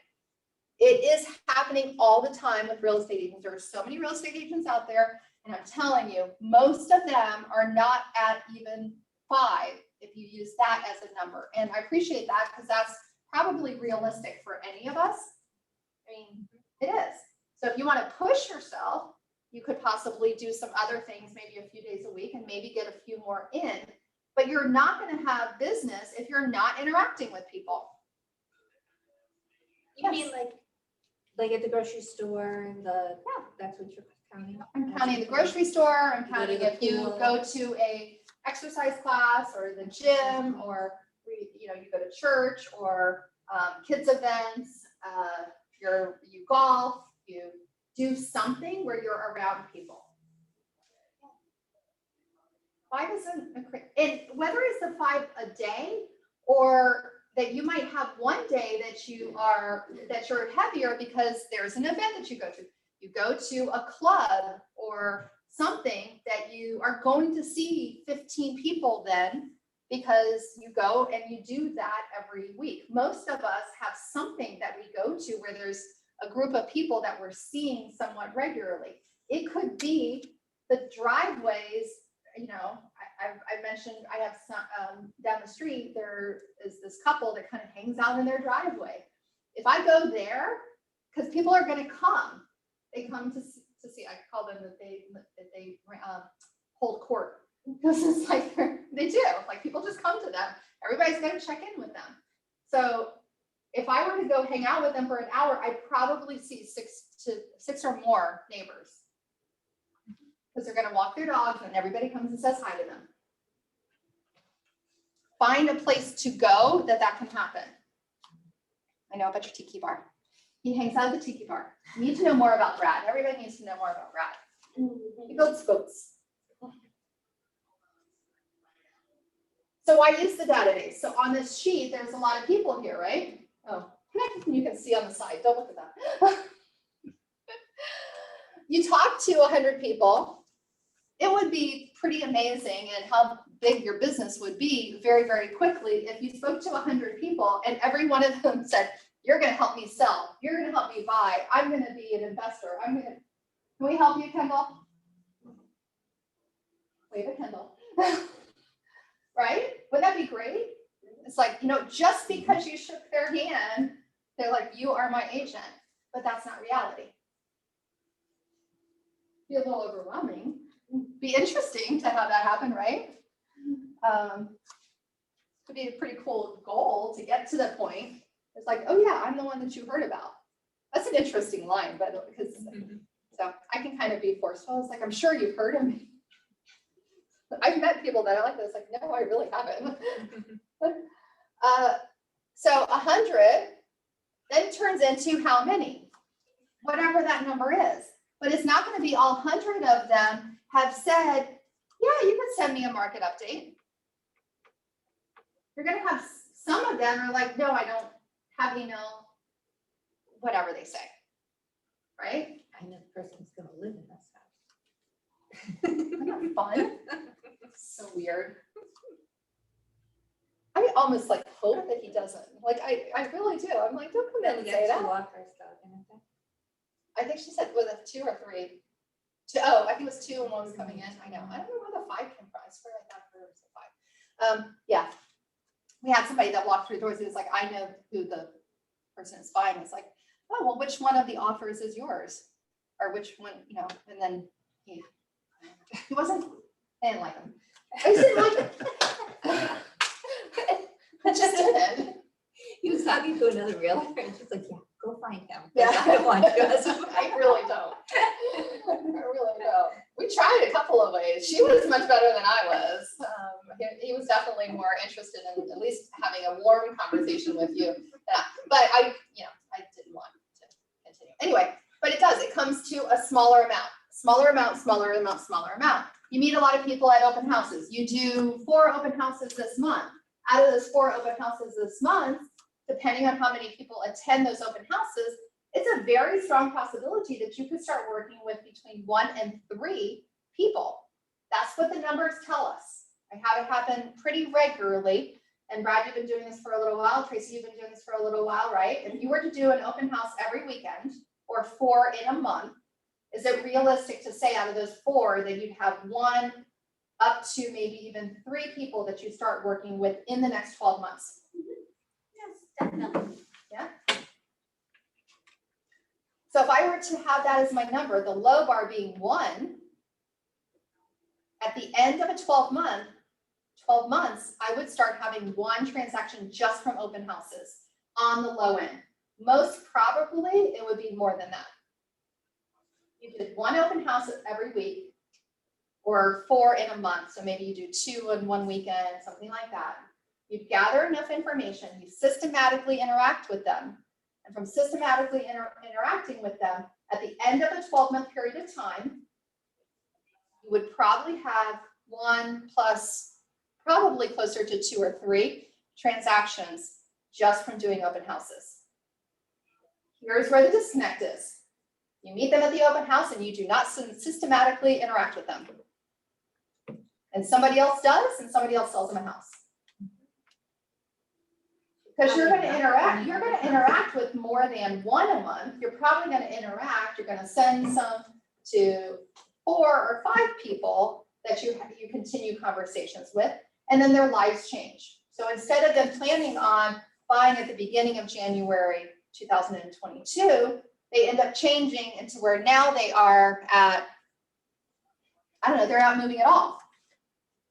It is happening all the time with real estate agents. There are so many real estate agents out there. And I'm telling you, most of them are not at even 5 if you use that as a number. And I appreciate that because that's probably realistic for any of us. I mean, it is. So if you want to push yourself, you could possibly do some other things, maybe a few days a week and maybe get a few more in. But you're not going to have business if you're not interacting with people. You mean like at the grocery store and that's what you're counting? I'm counting the grocery store, I'm Go to counting the if you pool. go to a exercise class or the gym or you go to church or kids events, you golf, you do something where you're around people. 5 isn't and whether it's the 5 a day or that you might have one day that you're heavier because there's an event that you go to. You go to a club or something that you are going to see 15 people then because you go and you do that every week. Most of us have something that we go to where there's a group of people that we're seeing somewhat regularly. It could be the driveways you know, I've mentioned, I have some, down the street, there is this couple that kind of hangs out in their driveway. If I go there, because people are gonna come, they come to see, I call them that they hold court. Because it's like, they do, like people just come to them, everybody's gonna check in with them. So if I were to go hang out with them for an hour, I'd probably see six or more neighbors. Because they're gonna walk their dogs and everybody comes and says hi to them. Find a place to go that can happen. I know about your tiki bar. He hangs out at the tiki bar. You need to know more about Brad. Everybody needs to know more about Brad. He builds boats. So I use the database. So on this sheet, there's a lot of people here, right? Oh, you can see on the side. Don't look at that. You talk to 100 people. It would be pretty amazing and how big your business would be very, very quickly if you spoke to 100 people and every one of them said, you're going to help me sell. You're going to help me buy. I'm going to be an investor. Can we help you, Kendall? Wave at Kendall. Right? Wouldn't that be great? It's like, you know, just because you shook their hand, they're like, you are my agent, but that's not reality. Be a little overwhelming. Be interesting to have that happen, right? Could be a pretty cool goal to get to that point. It's like, oh yeah, I'm the one that you heard about. That's an interesting line, but because so I can kind of be forceful. It's like, I'm sure you've heard of me. I've met people that are like this, like, no, I really haven't. So 100 then turns into how many? Whatever that number is. But it's not going to be all 100 of them have said, yeah, you can send me a market update. You're going to have some of them are like, no, I don't have email, whatever they say, right? I know the person's gonna live in this house. Isn't that fun? So weird. I almost like hope that he doesn't. Like I really do. I'm like, don't come in and say that. I think she said, was it 2 or 3? 2, oh, I think it was 2 and 1 was coming in. I know. I don't know where the 5 came from. I swear I thought it was a 5. Yeah. We had somebody that walked through doors. It was like, I know who the person is buying. It's like, oh, well, which one of the offers is yours? Or which one, you know, and then he wasn't, I didn't like him. I just didn't like him. I just didn't. He was talking to another realtor and she's like, yeah, go find him. Yeah. I don't want you. I really don't. I really don't. We tried a couple of ways. She was much better than I was. He was definitely more interested in at least having a warm conversation with you. But I didn't want to continue. Anyway, but it does. It comes to a smaller amount. Smaller amount, smaller amount, smaller amount. You meet a lot of people at open houses. You do 4 open houses this month. Out of those 4 open houses this month, depending on how many people attend those open houses, it's a very strong possibility that you could start working with between 1 and 3 people. That's what the numbers tell us. I have it happen pretty regularly. And Brad, you've been doing this for a little while. Tracy, you've been doing this for a little while, right? If you were to do an open house every weekend or 4 in a month, is it realistic to say out of those 4 that you'd have 1 up to maybe even 3 people that you start working with in the next 12 months? Yes, definitely. Yeah. So if I were to have that as my number, the low bar being 1, at the end of a 12 months, I would start having 1 transaction just from open houses on the low end. Most probably it would be more than that. You did 1 open house every week or 4 in a month. So maybe you do 2 in 1 weekend, something like that. You gather enough information, you systematically interact with them. And from systematically interacting with them, at the end of a 12-month period of time, you would probably have 1 plus probably closer to 2 or 3 transactions just from doing open houses. Here's where the disconnect is. You meet them at the open house and you do not systematically interact with them. And somebody else does, and somebody else sells them a house. Because you're going to interact with more than 1 a month. You're probably going to interact. You're going to send some to 4 or 5 people, that you continue conversations with, and then their lives change. So instead of them planning on buying at the beginning of January 2022, they end up changing into where now they are at, I don't know, they're not moving at all.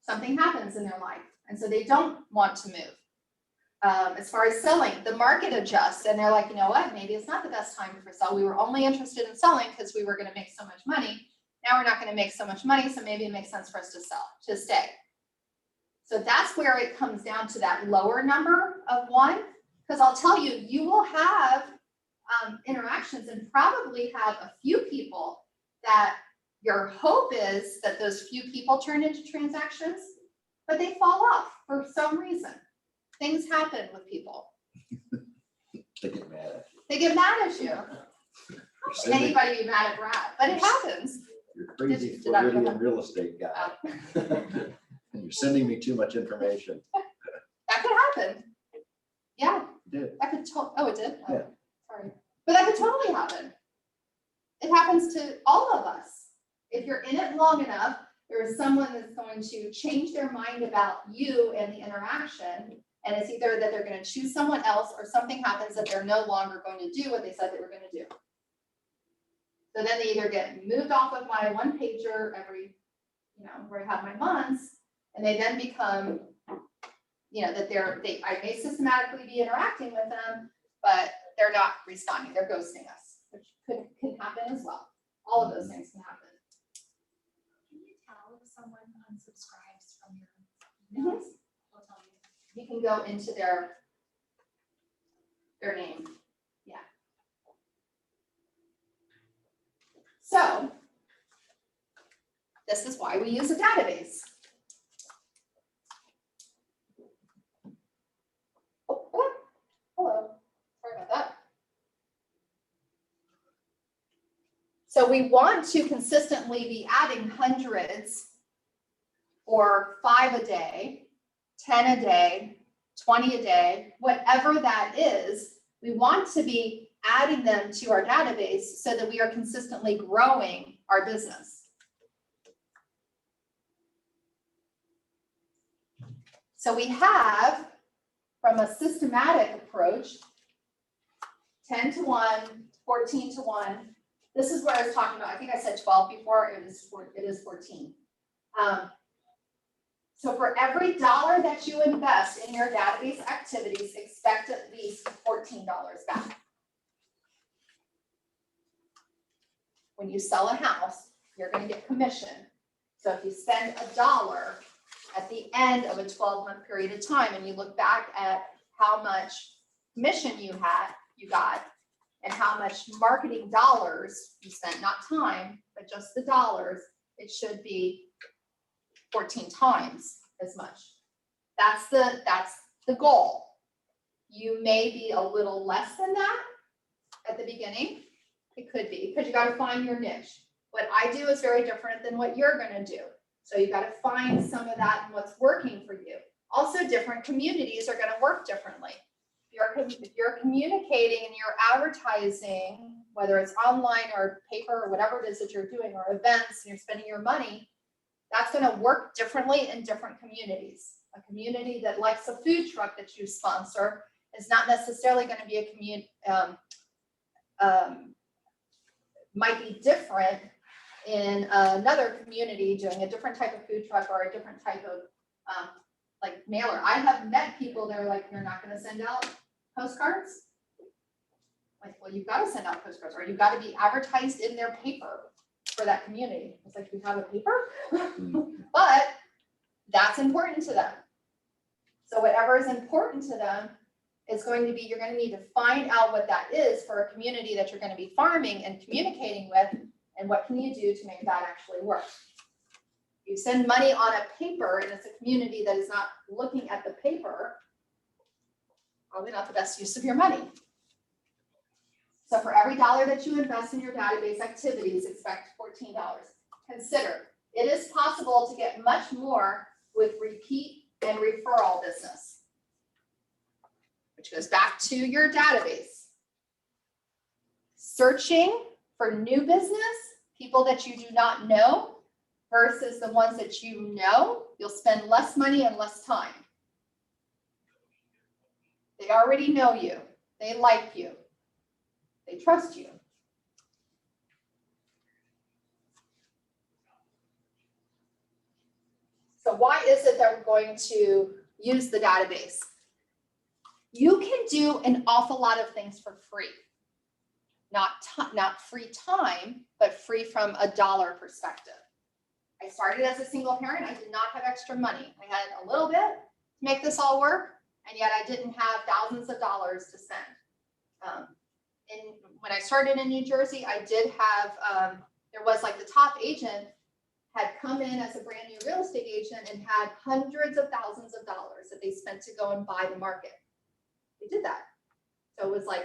Something happens in their life, and so they don't want to move. As far as selling, the market adjusts, and they're like, you know what, maybe it's not the best time for sale. We were only interested in selling because we were going to make so much money. Now we're not going to make so much money, so maybe it makes sense for us to stay. So that's where it comes down to that lower number of 1, because I'll tell you, you will have interactions and probably have a few people that your hope is that those few people turn into transactions, but they fall off for some reason. Things happen with people. They get mad at you. They get mad at you. You're sending- Anybody be mad at Brad, but it happens. You're crazy Did I- Floridian real estate guy. And you're sending me too much information. That could happen. Yeah, It did. that could, oh, it did? Oh, Yeah. sorry. But that could totally happen. It happens to all of us. If you're in it long enough, there is someone that's going to change their mind about you and the interaction. And it's either that they're going to choose someone else or something happens that they're no longer going to do what they said they were going to do. So then they either get moved off of my one pager every, where I have my months, and they then become, that I may systematically be interacting with them, but they're not responding, they're ghosting us, which can happen as well. All of those things can happen. Can you tell if someone unsubscribes from your emails? They'll tell you. You can go into their name. Yeah. So this is why we use a database. Oh, hello. Sorry about that. So we want to consistently be adding hundreds or 5 a day, 10 a day, 20 a day, whatever that is, we want to be adding them to our database so that we are consistently growing our business. So we have, from a systematic approach, 10 to 1, 14 to 1. This is what I was talking about. I think I said 12 before, it is 14. So for every dollar that you invest in your database activities, expect at least $14 back. When you sell a house, you're going to get commission. So if you spend $1 at the end of a 12-month period of time and you look back at how much commission you got, and how much marketing dollars you spent, not time, but just the dollars, it should be 14 times as much. That's the goal. You may be a little less than that at the beginning. It could be, because you got to find your niche. What I do is very different than what you're going to do. So you got to find some of that and what's working for you. Also, different communities are going to work differently. If you're communicating and you're advertising, whether it's online or paper or whatever it is that you're doing, or events, and you're spending your money, that's going to work differently in different communities. A community that likes a food truck that you sponsor is not necessarily going to be a community, might be different in another community doing a different type of food truck or a different type of like mailer. I have met people that are like, you're not going to send out postcards? Like, well, you've got to send out postcards, or you've got to be advertised in their paper for that community. It's like, you have a paper? But that's important to them. So whatever is important to them is going to be, you're going to need to find out what that is for a community that you're going to be farming and communicating with, and what can you do to make that actually work. You send money on a paper and it's a community that is not looking at the paper, probably not the best use of your money. So for every dollar that you invest in your database activities, expect $14. Consider, it is possible to get much more with repeat and referral business, which goes back to your database. Searching for new business, people that you do not know, versus the ones that you know, you'll spend less money and less time. They already know you. They like you. They trust you. So why is it that we're going to use the database? You can do an awful lot of things for free. Not free time, but free from a dollar perspective. I started as a single parent. I did not have extra money. I had a little bit to make this all work, and yet I didn't have thousands of dollars to spend. When I started in New Jersey, I did have, there was like the top agent had come in as a brand new real estate agent and had hundreds of thousands of dollars that they spent to go and buy the market. They did that. So it was like,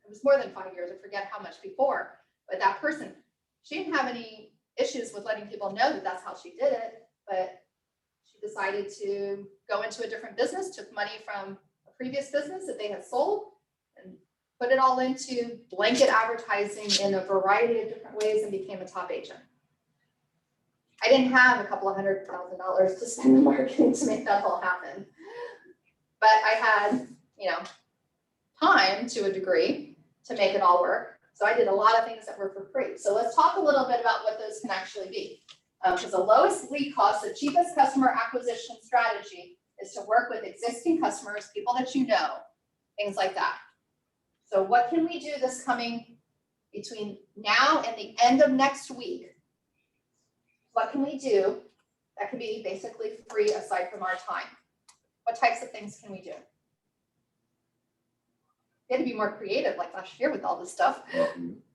it was more than 5 years, I forget how much before, but that person, she didn't have any issues with letting people know that that's how she did it, but she decided to go into a different business, took money from a previous business that they had sold and put it all into blanket advertising in a variety of different ways and became a top agent. I didn't have a couple of $100,000 to spend in marketing to make that all happen. But I had, time to a degree to make it all work. So I did a lot of things that were for free. So let's talk a little bit about what those can actually be. Because the lowest lead cost, the cheapest customer acquisition strategy is to work with existing customers, people that you know, things like that. So what can we do this coming between now and the end of next week? What can we do that can be basically free aside from our time? What types of things can we do? We had to be more creative like last year with all this stuff.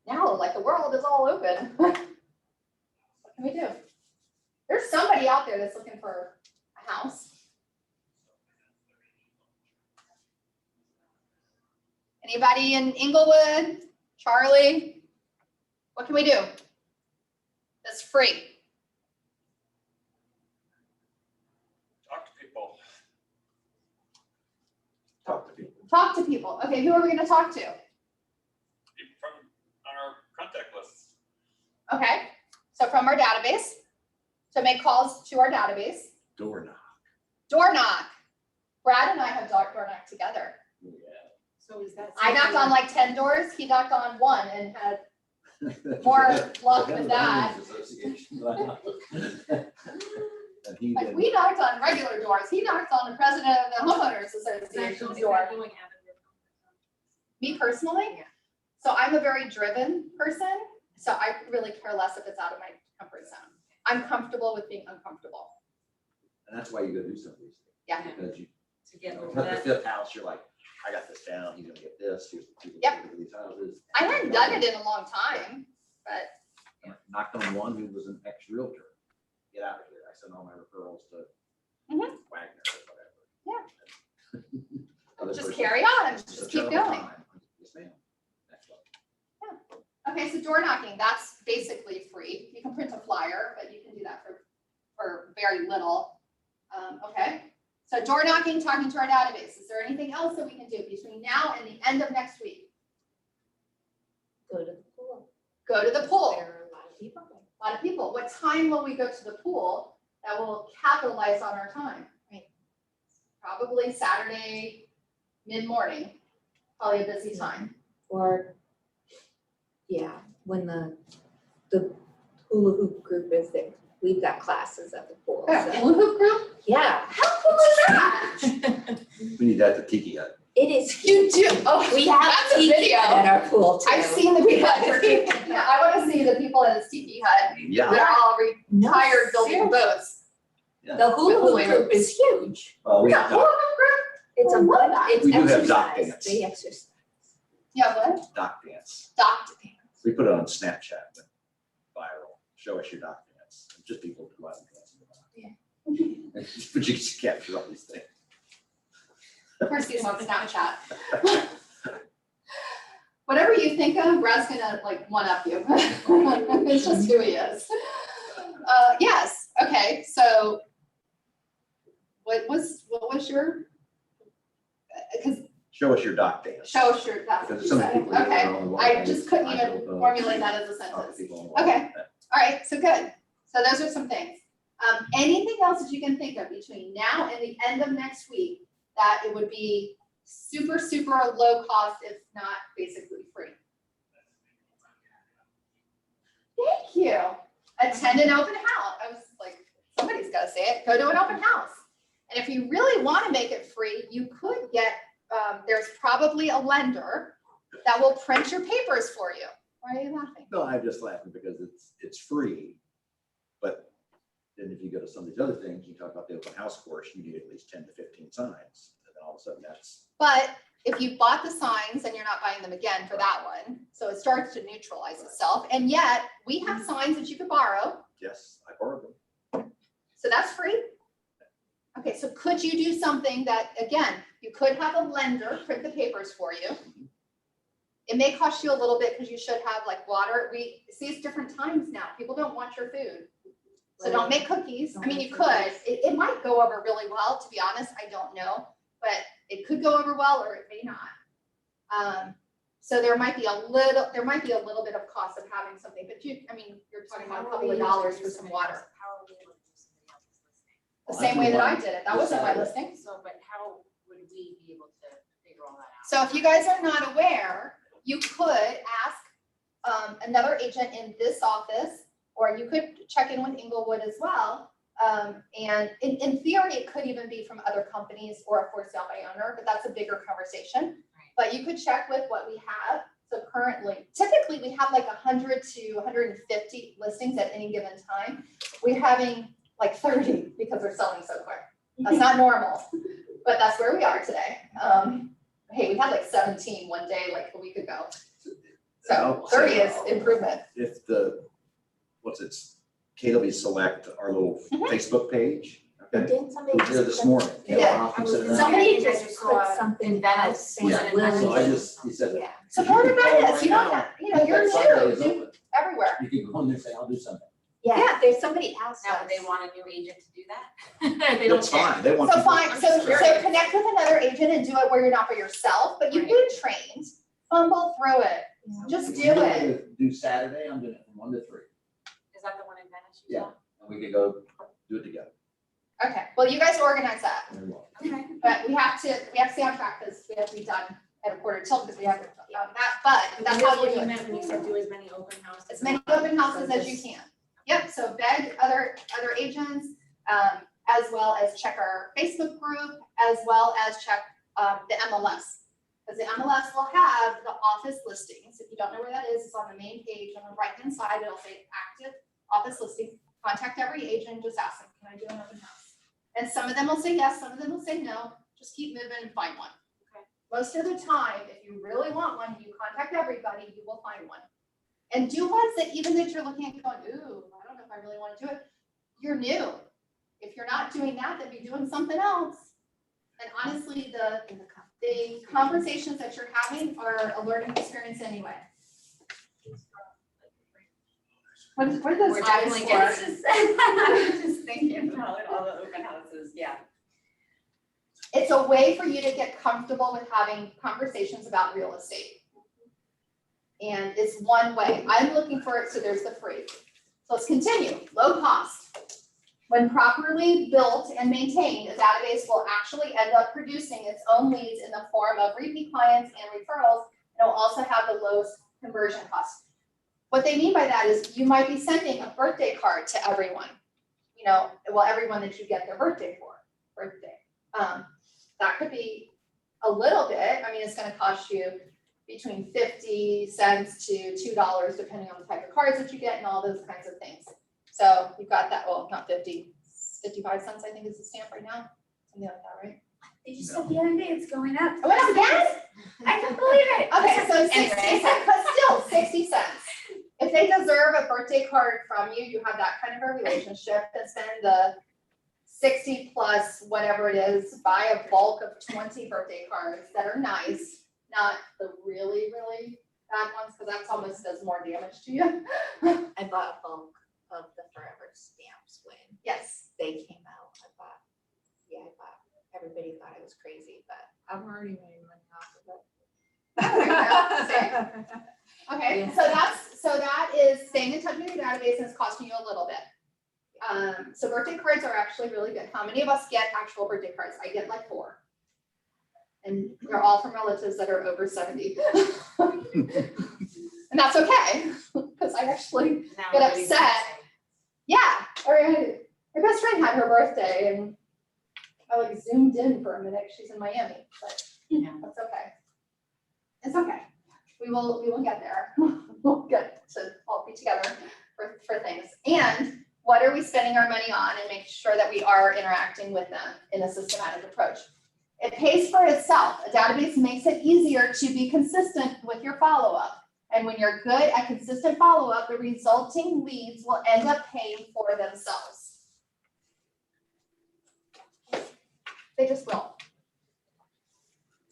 Now, like the world is all open. What can we do? There's somebody out there that's looking for a house. Anybody in Inglewood? Charlie? What can we do? That's free. Talk to people. Talk to people. Talk to people. Okay, who are we going to talk to? People from on our contact lists. Okay, so from our database. So make calls to our database. Door knock. Door knock. Brad and I have door knocked together. Yeah. So is that? I knocked on like 10 doors. He knocked on one and had more luck with that. And he Like did. we knocked on regular doors. He knocked on the president of the homeowners association's door. Me personally? Yeah. So I'm a very driven person. So I really care less if it's out of my comfort zone. I'm comfortable with being uncomfortable. And that's why you go do some of these things. Yeah. Because you, To get over the that. fifth house, you're like, I got this down, he's gonna get this, here's the people Yep. that live in these houses. I hadn't done it in a long time, but Knocked on one who was an ex-realtor. Get out of here. I sent all my referrals to Mhm. Wagner or whatever. Yeah. Other just person, carry on, "This is a just keep terrible going. time." Yes, ma'am. Next one. Okay, so door knocking, that's basically free. You can print a flyer, but you can do that for very little. Okay, so door knocking, talking to our database. Is there anything else that we can do between now and the end of next week? Go to the pool. Go to the pool. There are a lot of people there. A lot of people. What time will we go to the pool that will capitalize on our time? Right. Probably Saturday, mid-morning, probably a busy time. Or, yeah, when the hula hoop group is there, we've got classes at the pool. Got a so- hula hoop group? Yeah, How cool is that? We need that at the Tiki Hut. it is. You do, oh, We have that's a tiki video. at our pool too. I've seen the people, yeah, I wanna see the people in the tiki hut. Yeah. They're all No, retired building boats. The hula hoop group is huge. We Yeah, have hula dock, hoop group? It's I a love one, that. it's We do have dock exercise, dance. they exercise. Yeah, what? dock dance. Dock dance. We put it on Snapchat, but viral. Show us your dock dance. Just people go out and dance in the dock. But you just capture all these things. Of course, he's on Snapchat. Whatever you think of, Brad's gonna like one up you. It's just who he is. Yes, okay, so what was your? Because Show us your dock dance. show us your, that's what Because you some said, people. okay. I just couldn't even formulate that as a Talk to sentence. people on the Okay. web. All right, so good. So those are some things. Anything else that you can think of between now and the end of next week that it would be super, super low cost, if not basically free? Thank you. Attend an open house. I was like, somebody's got to say it. Go to an open house. And if you really want to make it free, you could get, there's probably a lender that will print your papers for you. Why are you laughing? No, I'm just laughing because it's free. But then if you go to some of these other things, you talk about the open house course, you need at least 10 to 15 signs. And then all of a sudden that's. But if you bought the signs, then you're not buying them again for that one. So it starts to neutralize itself. And yet we have signs that you could borrow. Yes, I borrowed them. So that's free. Okay, so could you do something that, again, you could have a lender print the papers for you. It may cost you a little bit because you should have like water. We see it's different times now. People don't want your food. So don't make cookies. I mean, you could. It might go over really well, to be honest. I don't know. But it could go over well or it may not. So there might be a little bit of cost of having something, but I mean, you're talking about a couple of dollars for some water. How are we able to do somebody else's listing? The same way that I did it. That wasn't my listing. So, but how would we be able to figure all that out? So if you guys are not aware, you could ask another agent in this office, or you could check in with Inglewood as well. And in theory, it could even be from other companies or a for sale by owner, but that's a bigger conversation. But you could check with what we have. So currently, typically we have like 100 to 150 listings at any given time. We're having like 30 because they're selling so quick. That's not normal, but that's where we are today. Hey, we had like 17 one day, like a week ago. So 30 is improvement. If KW Select, our little Facebook page. Okay. Didn't somebody? Who's there this morning? Yeah. Somebody just put something Venice, else saying was it in will. Venice? So I just, he said. Yeah. Support of Venice, you don't have, you're That Sunday new, is do open. everywhere. You can go in there and say, I'll do something. Yeah, there's somebody asked Now, us. would they want a new agent to do that? They don't That's care. fine. They want. So people- fine, so connect with another agent and do it where you're not by yourself, but you've been trained, fumble through it, just If do you want it. to Do Saturday, I'm doing it from 1 to 3. Is that the one in Venice you Yeah. saw? And we could go do it together. Okay, well, you guys organize that, Very well. Okay. but we have to stay on track because we have to be done at a quarter till because we have that, but that's how we do You it. meant when you said do as many open houses. As many open houses as you can. Yep, so beg other agents, as well as check our Facebook group, as well as check the MLS. Because the MLS will have the office listings. If you don't know where that is, it's on the main page on the right-hand side. It'll say active office listing. Contact every agent, just ask them, can I do an open house? And some of them will say yes, some of them will say no. Just keep moving and find one. Okay. Most of the time, if you really want one, you contact everybody, you will find one. And do ones that even if you're looking at going, ooh, I don't know if I really want to do it. You're new. If you're not doing that, then be doing something else. And honestly, the conversations that you're having are a learning experience anyway. What are those We're eyes definitely for? getting, just thinking about all the open houses, yeah. It's a way for you to get comfortable with having conversations about real estate. And it's one way. I'm looking for it, so there's the free. So let's continue. Low cost. When properly built and maintained, a database will actually end up producing its own leads in the form of repeat clients and referrals. It will also have the lowest conversion cost. What they mean by that is you might be sending a birthday card to everyone. Everyone that you get their birthday for. That could be a little bit. I mean, it's going to cost you between 50 cents to $2, depending on the type of cards that you get and all those kinds of things. So you've got that, well, not 50, 55 cents, I think is the stamp right now. Something like that, right? They just said the other day it's going up. I went up again? I can't believe it. Okay, so 60 Anyway. cents, but still 60 cents. If they deserve a birthday card from you, you have that kind of a relationship, then spend the 60 plus whatever it is, buy a bulk of 20 birthday cards that are nice, not the really, really bad ones, because that's almost does more damage to you. I bought a bulk of the Forever stamps when Yes. they came out. Everybody thought I was crazy, but I'm already making money off of it. Okay, Yeah. so that is staying in touch with your database and it's costing you a little bit. So birthday cards are actually really good. How many of us get actual birthday cards? I get like 4. And they're all from relatives that are over 70. And that's okay, because I actually Now get everybody's upset. texting. Yeah, or my best friend had her birthday and I like zoomed in for a minute. She's in Miami, but Yeah. that's okay. It's okay. We will get there. We'll get to all be together for things. And what are we spending our money on, and make sure that we are interacting with them in a systematic approach. It pays for itself. A database makes it easier to be consistent with your follow-up. And when you're good at consistent follow-up, the resulting leads will end up paying for themselves. They just will.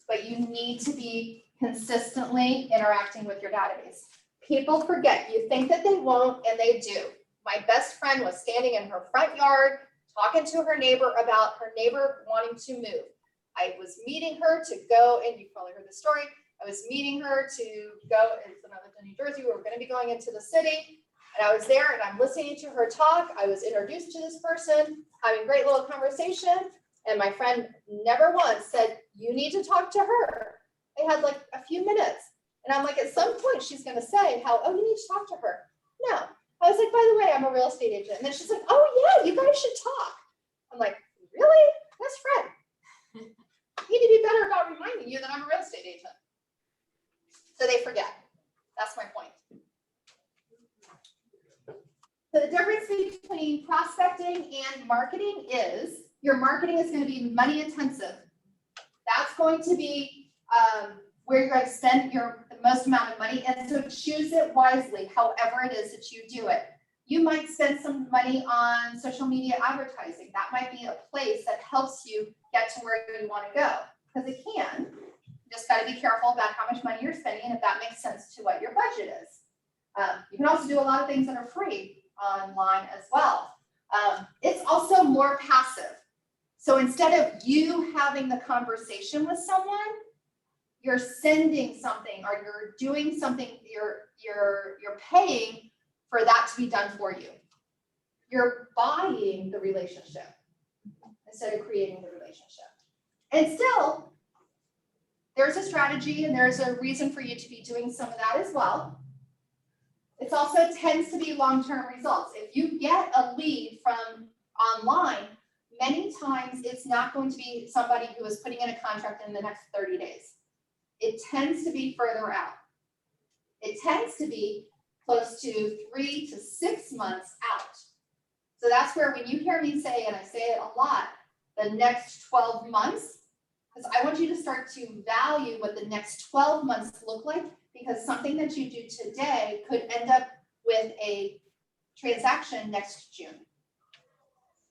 But you need to be consistently interacting with your database. People forget. You think that they won't, and they do. My best friend was standing in her front yard talking to her neighbor about her neighbor wanting to move. I was meeting her to go, and you've probably heard the story. I was meeting her to go, it's another to New Jersey. We were going to be going into the city, and I was there and I'm listening to her talk. I was introduced to this person, having a great little conversation. And my friend never once said, you need to talk to her. They had like a few minutes. And I'm like, at some point she's going to say how, oh, you need to talk to her. No. I was like, by the way, I'm a real estate agent. And then she's like, oh yeah, you guys should talk. I'm like, really? Best friend. You need to be better about reminding you that I'm a real estate agent. So they forget. That's my point. So the difference between prospecting and marketing is your marketing is going to be money intensive. That's going to be where you're going to spend the most amount of money. And so choose it wisely, however it is that you do it. You might spend some money on social media advertising. That might be a place that helps you get to where you want to go, because it can. You just got to be careful about how much money you're spending and if that makes sense to what your budget is. You can also do a lot of things that are free online as well. It's also more passive. So instead of you having the conversation with someone, you're sending something or you're doing something, you're paying for that to be done for you. You're buying the relationship instead of creating the relationship. And still, there's a strategy and there's a reason for you to be doing some of that as well. It also tends to be long-term results. If you get a lead from online, many times it's not going to be somebody who is putting in a contract in the next 30 days. It tends to be further out. It tends to be close to 3 to 6 months out. So that's where when you hear me say, and I say it a lot, the next 12 months, because I want you to start to value what the next 12 months look like, because something that you do today could end up with a transaction next June.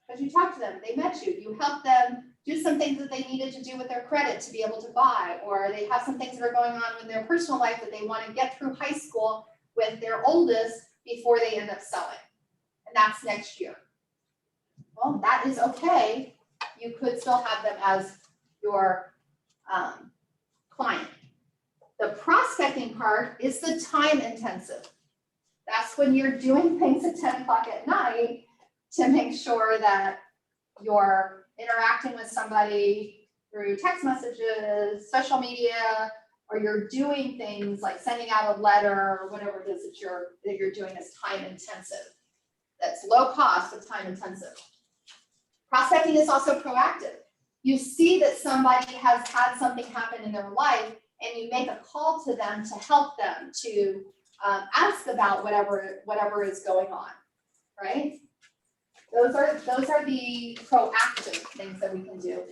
Because you talked to them, they met you, you helped them do some things that they needed to do with their credit to be able to buy, or they have some things that are going on in their personal life that they want to get through high school with their oldest before they end up selling. And that's next year. Well, that is okay. You could still have them as your client. The prospecting part is the time intensive. That's when you're doing things at 10 o'clock at night to make sure that you're interacting with somebody through text messages, social media, or you're doing things like sending out a letter or whatever it is that you're doing is time intensive. That's low cost, but time intensive. Prospecting is also proactive. You see that somebody has had something happen in their life and you make a call to them to help them, to ask about whatever is going on, right? Those are the proactive things that we can do.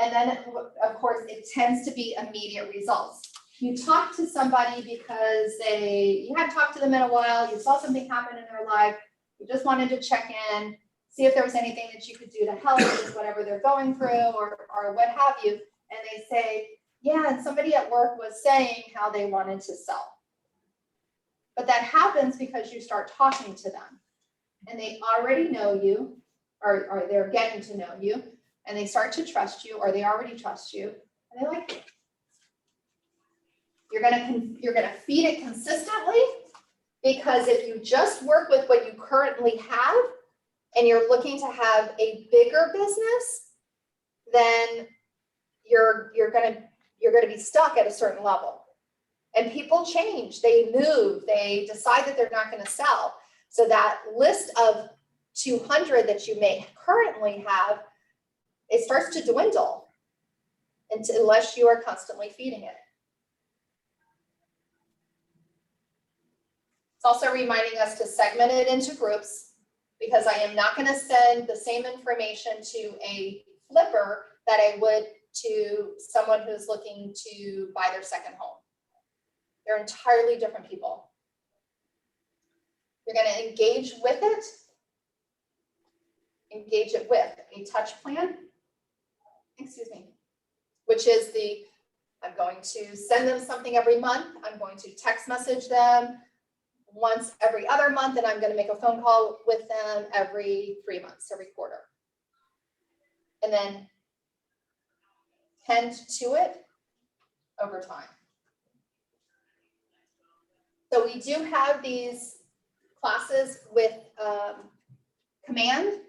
And then, of course, it tends to be immediate results. You talk to somebody because you hadn't talked to them in a while, you saw something happen in their life, you just wanted to check in, see if there was anything that you could do to help with whatever they're going through or what have you. And they say, yeah, and somebody at work was saying how they wanted to sell. But that happens because you start talking to them and they already know you, or they're getting to know you, and they start to trust you, or they already trust you, and they like you. You're gonna feed it consistently, because if you just work with what you currently have, and you're looking to have a bigger business, then you're gonna be stuck at a certain level. And people change, they move, they decide that they're not gonna sell. So that list of 200 that you may currently have, it starts to dwindle unless you are constantly feeding it. It's also reminding us to segment it into groups, because I am not gonna send the same information to a flipper that I would to someone who's looking to buy their second home. They're entirely different people. You're gonna engage with it. Engage it with a touch plan, which is I'm going to send them something every month. I'm going to text message them once every other month, and I'm going to make a phone call with them every 3 months, every quarter. And then tend to it over time. So we do have these classes with command.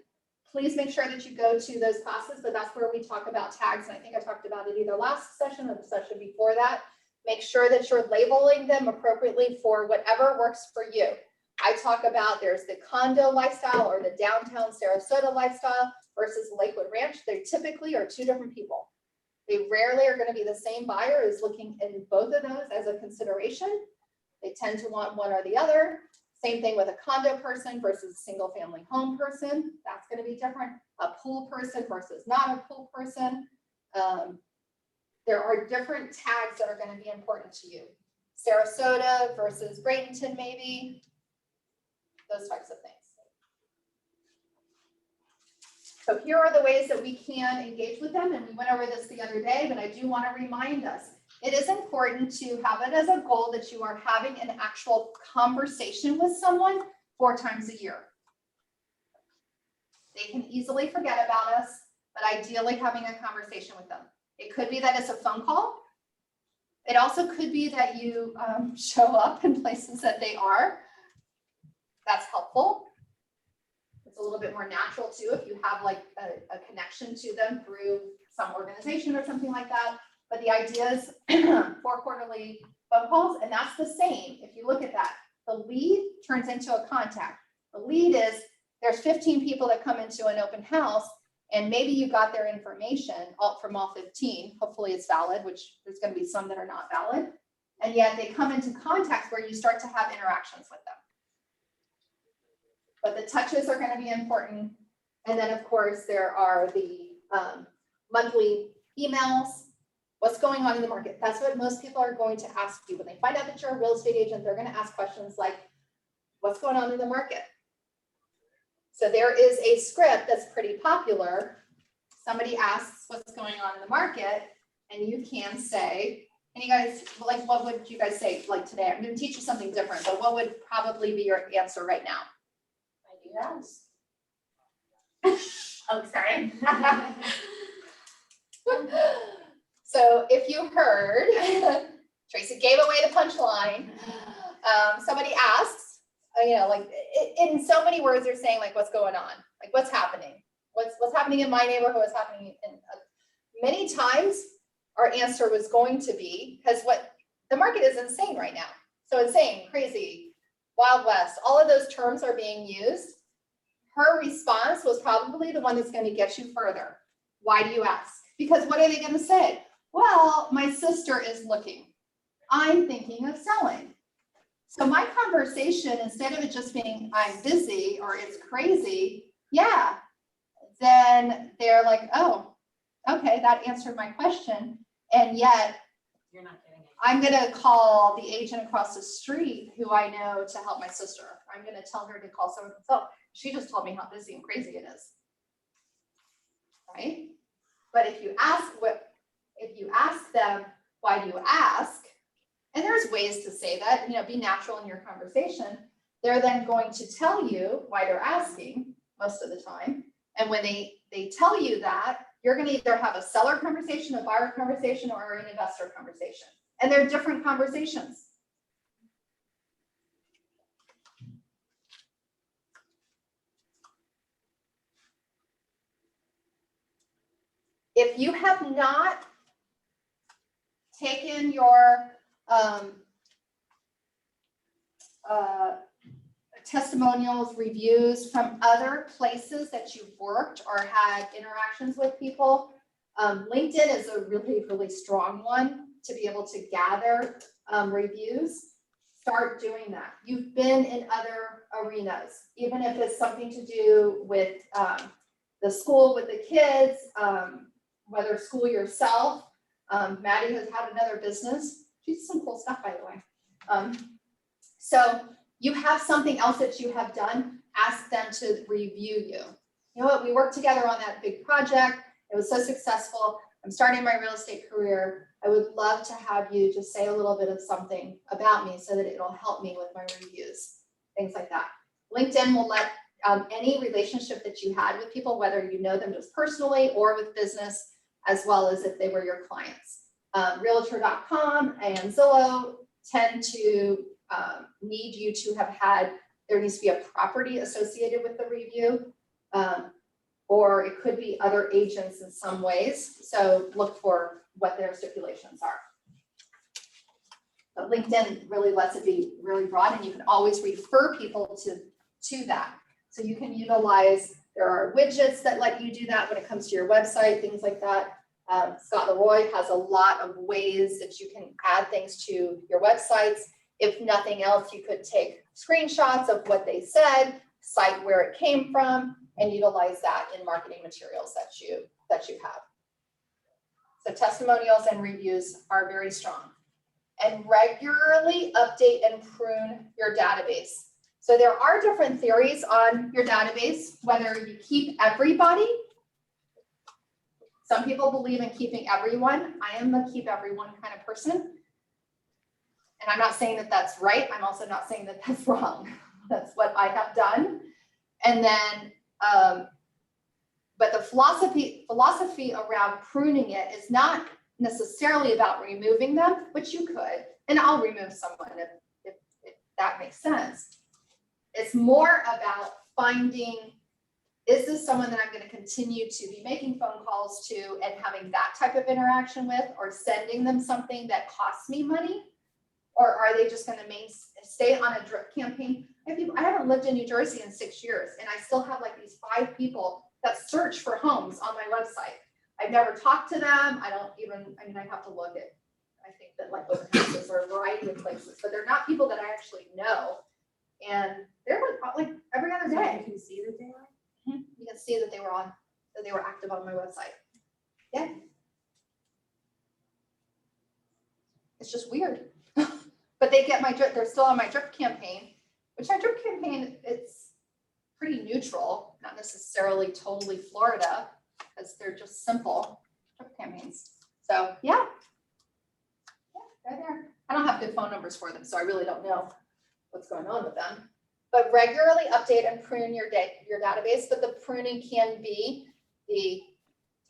Please make sure that you go to those classes, but that's where we talk about tags. And I think I talked about it either last session or the session before that. Make sure that you're labeling them appropriately for whatever works for you. I talk about there's the condo lifestyle or the downtown Sarasota lifestyle versus Lakewood Ranch. They typically are two different people. They rarely are going to be the same buyer is looking in both of those as a consideration. They tend to want one or the other. Same thing with a condo person versus a single family home person. That's going to be different. A pool person versus not a pool person. There are different tags that are going to be important to you. Sarasota versus Bradenton, maybe. Those types of things. So here are the ways that we can engage with them. And we went over this the other day, but I do want to remind us. It is important to have it as a goal that you are having an actual conversation with someone 4 times a year. They can easily forget about us, but ideally having a conversation with them. It could be that it's a phone call. It also could be that you show up in places that they are. That's helpful. It's a little bit more natural too if you have like a connection to them through some organization or something like that. But the idea is 4 quarterly phone calls, and that's the same. If you look at that, the lead turns into a contact. The lead is there's 15 people that come into an open house, and maybe you got their information from all 15. Hopefully it's valid, which there's going to be some that are not valid. And yet they come into contacts where you start to have interactions with them. But the touches are going to be important. And then, of course, there are the monthly emails. What's going on in the market? That's what most people are going to ask you. When they find out that you're a real estate agent, they're going to ask questions like, what's going on in the market? So there is a script that's pretty popular. Somebody asks what's going on in the market, and you can say, and you guys, like, what would you guys say like today? I'm going to teach you something different, but what would probably be your answer right now? Yes. Oh, sorry. So if you heard, Tracy gave away the punchline. Somebody asks, like in so many words, they're saying like, what's going on? Like, what's happening? What's happening in my neighborhood? What's happening in many times our answer was going to be, because what the market is insane right now. So insane, crazy, Wild West, all of those terms are being used. Her response was probably the one that's going to get you further. Why do you ask? Because what are they going to say? Well, my sister is looking. I'm thinking of selling. So my conversation, instead of it just being I'm busy or it's crazy, yeah, then they're like, oh, okay, that answered my question. And yet You're not getting it. I'm going to call the agent across the street who I know to help my sister. I'm going to tell her to call someone else. She just told me how busy and crazy it is. Right? But if you ask them, why do you ask? And there's ways to say that, be natural in your conversation. They're then going to tell you why they're asking most of the time. And when they tell you that, you're going to either have a seller conversation, a buyer conversation, or an investor conversation. And they're different conversations. If you have not taken your testimonials, reviews from other places that you've worked or had interactions with people, LinkedIn is a really, really strong one to be able to gather reviews. Start doing that. You've been in other arenas, even if it's something to do with the school with the kids, whether school yourself. Maddie has had another business. She did some cool stuff, by the way. So you have something else that you have done, ask them to review you. You know what, we worked together on that big project. It was so successful. I'm starting my real estate career. I would love to have you just say a little bit of something about me so that it'll help me with my reviews, things like that. LinkedIn will let any relationship that you had with people, whether you know them just personally or with business, as well as if they were your clients. Realtor.com and Zillow tend to need you to have had, there needs to be a property associated with the review, or it could be other agents in some ways. So look for what their stipulations are. But LinkedIn really lets it be really broad, and you can always refer people to that. So you can utilize, there are widgets that let you do that when it comes to your website, things like that. Scott Leroy has a lot of ways that you can add things to your websites. If nothing else, you could take screenshots of what they said, cite where it came from, and utilize that in marketing materials that you have. So testimonials and reviews are very strong. And regularly update and prune your database. So there are different theories on your database, whether you keep everybody. Some people believe in keeping everyone. I am a keep everyone kind of person. And I'm not saying that that's right. I'm also not saying that that's wrong. That's what I have done. And then, but the philosophy around pruning it is not necessarily about removing them, which you could, and I'll remove someone if that makes sense. It's more about finding, is this someone that I'm going to continue to be making phone calls to and having that type of interaction with, or sending them something that costs me money? Or are they just going to stay on a drip campaign? I haven't lived in New Jersey in 6 years, and I still have like these 5 people that search for homes on my website. I've never talked to them. I have to look at, I think that like open houses or a variety of places, but they're not people that I actually know. And they're like every other day. You can see that they are. You can see that they were active on my website. Yeah. It's just weird. But they get my drip, they're still on my drip campaign, which my drip campaign, it's pretty neutral, not necessarily totally Florida, because they're just simple drip campaigns. So yeah, they're there. I don't have good phone numbers for them, so I really don't know what's going on with them. But regularly update and prune your database, but the pruning can be the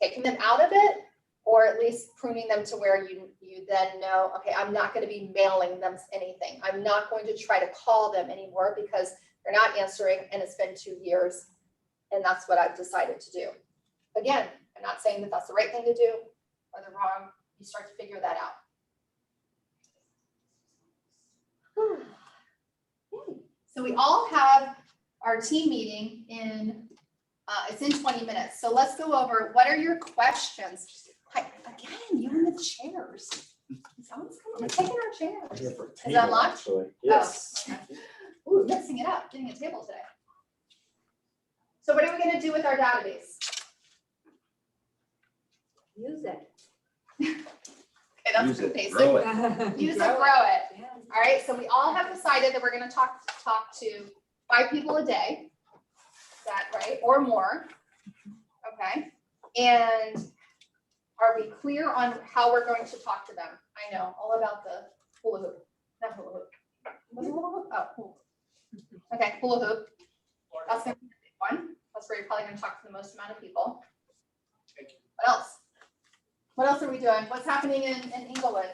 taking them out of it, or at least pruning them to where you then know, okay, I'm not going to be mailing them anything. I'm not going to try to call them anymore because they're not answering, and it's been 2 years, and that's what I've decided to do. Again, I'm not saying that that's the right thing to do or the wrong. You start to figure that out. So we all have our team meeting in, it's in 20 minutes. So let's go over, what are your questions? Again, you in the chairs. Someone's coming, taking our chairs. Is that locked? Yes. Oh. Ooh, mixing it up, getting a table today. So what are we gonna do with our database? Use it. Okay, that's Use it, basic. grow it. Use it, grow it. All right, so we all have decided that we're gonna talk to 5 people a day. Is that right? Or more. Okay. And are we clear on how we're going to talk to them? I know all about the hula hoop. Not hula hoop. What's a hula hoop? Oh, hula hoop. Okay, hula hoop. That's gonna be the big one. That's where you're probably gonna talk to the most amount of people. Thank you. What else? What else are we doing? What's happening in Inglewood?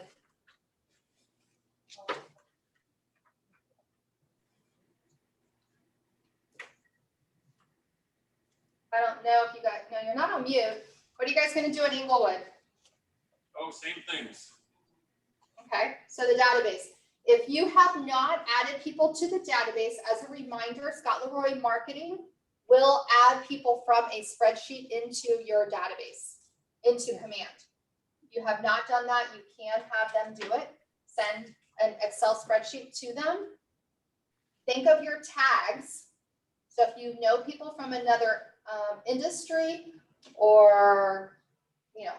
I don't know if you guys, no, you're not on mute. What are you guys gonna do in Inglewood? Oh, same things. Okay, so the database. If you have not added people to the database, as a reminder, Scott Leroy Marketing will add people from a spreadsheet into your database, into Command. If you have not done that, you can have them do it. Send an Excel spreadsheet to them. Think of your tags. So if you know people from another industry or, you know,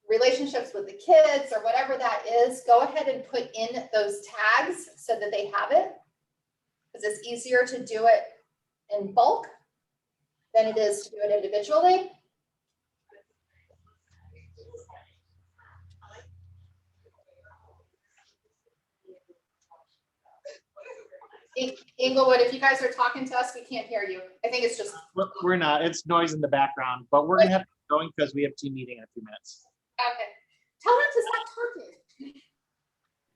relationships with the kids or whatever that is, go ahead and put in those tags so that they have it. Because it's easier to do it in bulk than it is to do it individually. Inglewood, if you guys are talking to us, we can't hear you. I think it's just. We're not, it's noise in the background, but we're gonna have to keep going because we have team meeting in a few minutes. Okay. Tell them to stop talking.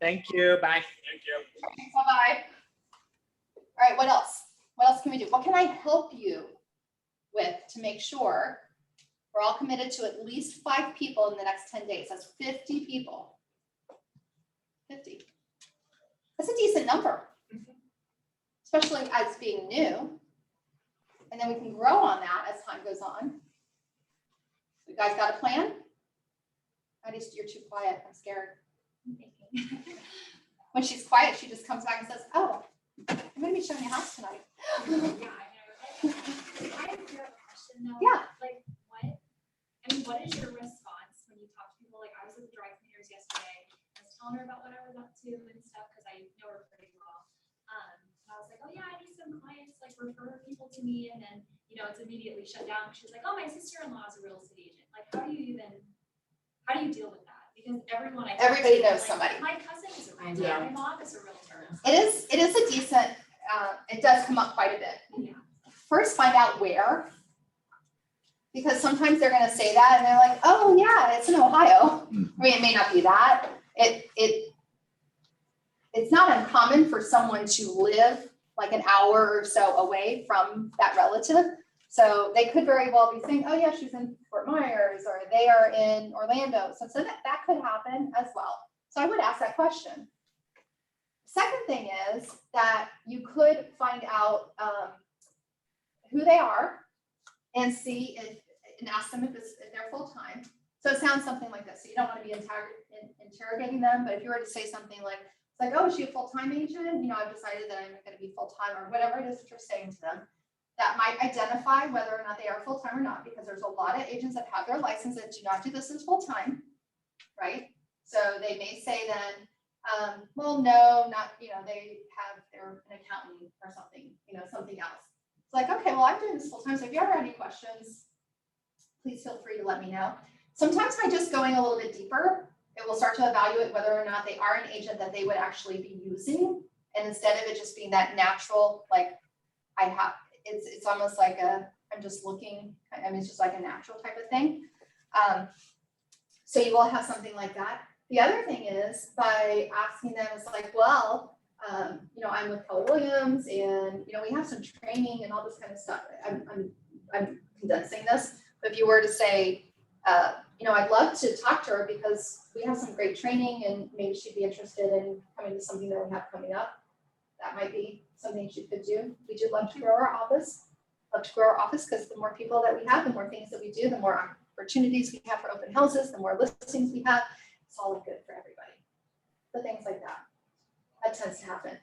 Thank you, bye. Thank you. Bye-bye. All right, what else? What else can we do? What can I help you with to make sure we're all committed to at least 5 people in the next 10 days? That's 50 people. 50. That's a decent number, especially as being new. And then we can grow on that as time goes on. You guys got a plan? You're too quiet. I'm scared. When she's quiet, she just comes back and says, "Oh, I'm going to be showing you a house tonight." Yeah, I know. I have a question though. Yeah. Like, what is your response when you talk to people? Like, I was with the dry cleaners yesterday. I was telling her about what I was up to and stuff because I know her pretty well. And I was like, oh yeah, I need some clients, like refer people to me, and then it's immediately shut down. She's like, oh, my sister-in-law is a real estate agent. Like, how do you deal with that? Because everybody knows somebody. My cousin is a realtor. My mom is a realtor. It is a decent. It does come up quite a bit. Yeah. First, find out where, because sometimes they're going to say that and they're like, oh yeah, it's in Ohio. I mean, it may not be that. It's not uncommon for someone to live like an hour or so away from that relative. So they could very well be saying, oh yeah, she's in Fort Myers, or they are in Orlando. So that could happen as well. So I would ask that question. Second thing is that you could find out who they are and see and ask them if they're full-time. So it sounds something like this. So you don't want to be interrogating them, but if you were to say something like, it's like, oh, is she a full-time agent? I've decided that I'm going to be full-time, or whatever it is that you're saying to them. That might identify whether or not they are full-time or not, because there's a lot of agents that have their license that do not do this as full-time, right? So they may say then, well, no, not, they're an accountant or something, something else. It's like, okay, well, I'm doing this full-time, so if you ever have any questions, please feel free to let me know. Sometimes by just going a little bit deeper, it will start to evaluate whether or not they are an agent that they would actually be using. And instead of it just being that natural, like it's almost like I'm just looking, it's just like a natural type of thing. So you will have something like that. The other thing is by asking them, it's like, well, I'm with Keller Williams, and we have some training and all this kind of stuff. I'm condensing this. But if you were to say, I'd love to talk to her because we have some great training, and maybe she'd be interested in coming to something that we have coming up. That might be something she could do. We do love to grow our office. Because the more people that we have, the more things that we do, the more opportunities we have for open houses, the more listings we have. It's all good for everybody. So things like that. That tends to happen.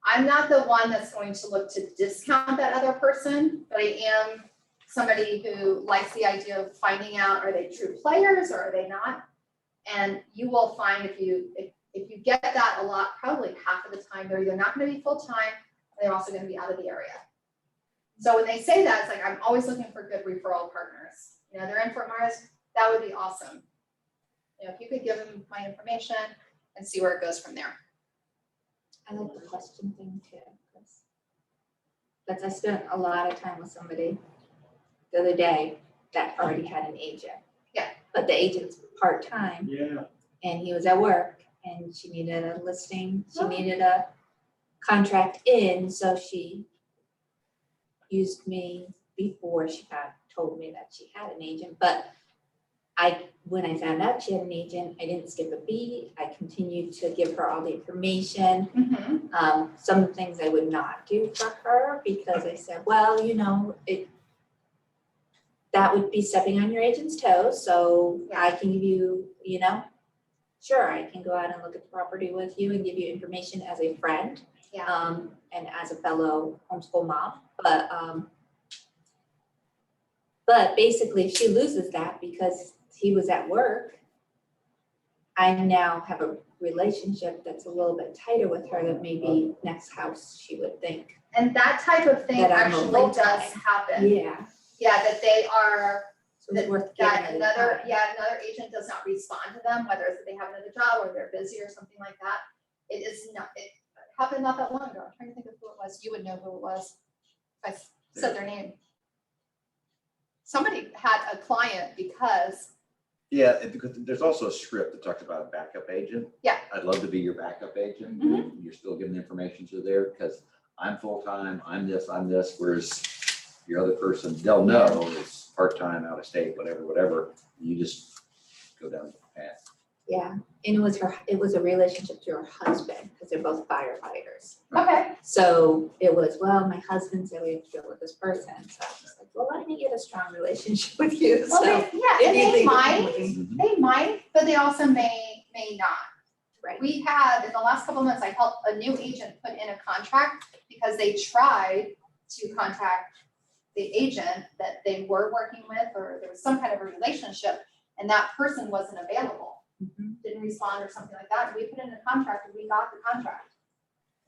I'm not the one that's going to look to discount that other person, but I am somebody who likes the idea of finding out, are they true players or are they not? And you will find if you get that a lot, probably half of the time, they're either not going to be full-time, or they're also going to be out of the area. So when they say that, it's like, I'm always looking for good referral partners. They're in Fort Myers, that would be awesome. If you could give them my information and see where it goes from there. I like the question thing too, because I spent a lot of time with somebody the other day that already had an agent. Yeah. But the agent's part-time. Yeah. And he was at work, and she needed a listing. She needed a contract in, so she used me before she told me that she had an agent. But when I found out she had an agent, I didn't skip a beat. I continued to give her all the information. Mhm. Some of the things I would not do for her because I said, well, that would be stepping on your agent's toes, so I can give you, sure, I can go out and look at the property with you and give you information as a friend. Yeah. And as a fellow homeschool mom, but basically if she loses that because he was at work, I now have a relationship that's a little bit tighter with her than maybe next house she would think. And that type of thing That I'm a actually lifetime. does happen. Yeah, Yeah, that they are, so it's that worth giving that it a another, try. another agent does not respond to them, whether it's that they have another job or they're busy or something like that. It is not, it happened not that long ago. I'm trying to think of who it was. You would know who it was if I said their name. Somebody had a client because, Yeah, because there's also a script that talks about a backup agent. Yeah. I'd love to be your backup agent. Mhm. You're still giving information to there because I'm full-time, I'm this, whereas your other person, they'll know it's part-time, out of state, whatever. You just go down the path. Yeah, and it was a relationship to her husband, because they're both firefighters. okay, So it was, well, my husband said we have to deal with this person, so I was like, well, let me get a strong relationship with you, well, so. yeah, if and you they think- might, Mhm. they might, but they also may not. Right. We had, in the last couple of months, I helped a new agent put in a contract because they tried to contact the agent that they were working with, or there was some kind of a relationship, and that person wasn't available, Mhm. didn't respond or something like that. We put in a contract and we got the contract.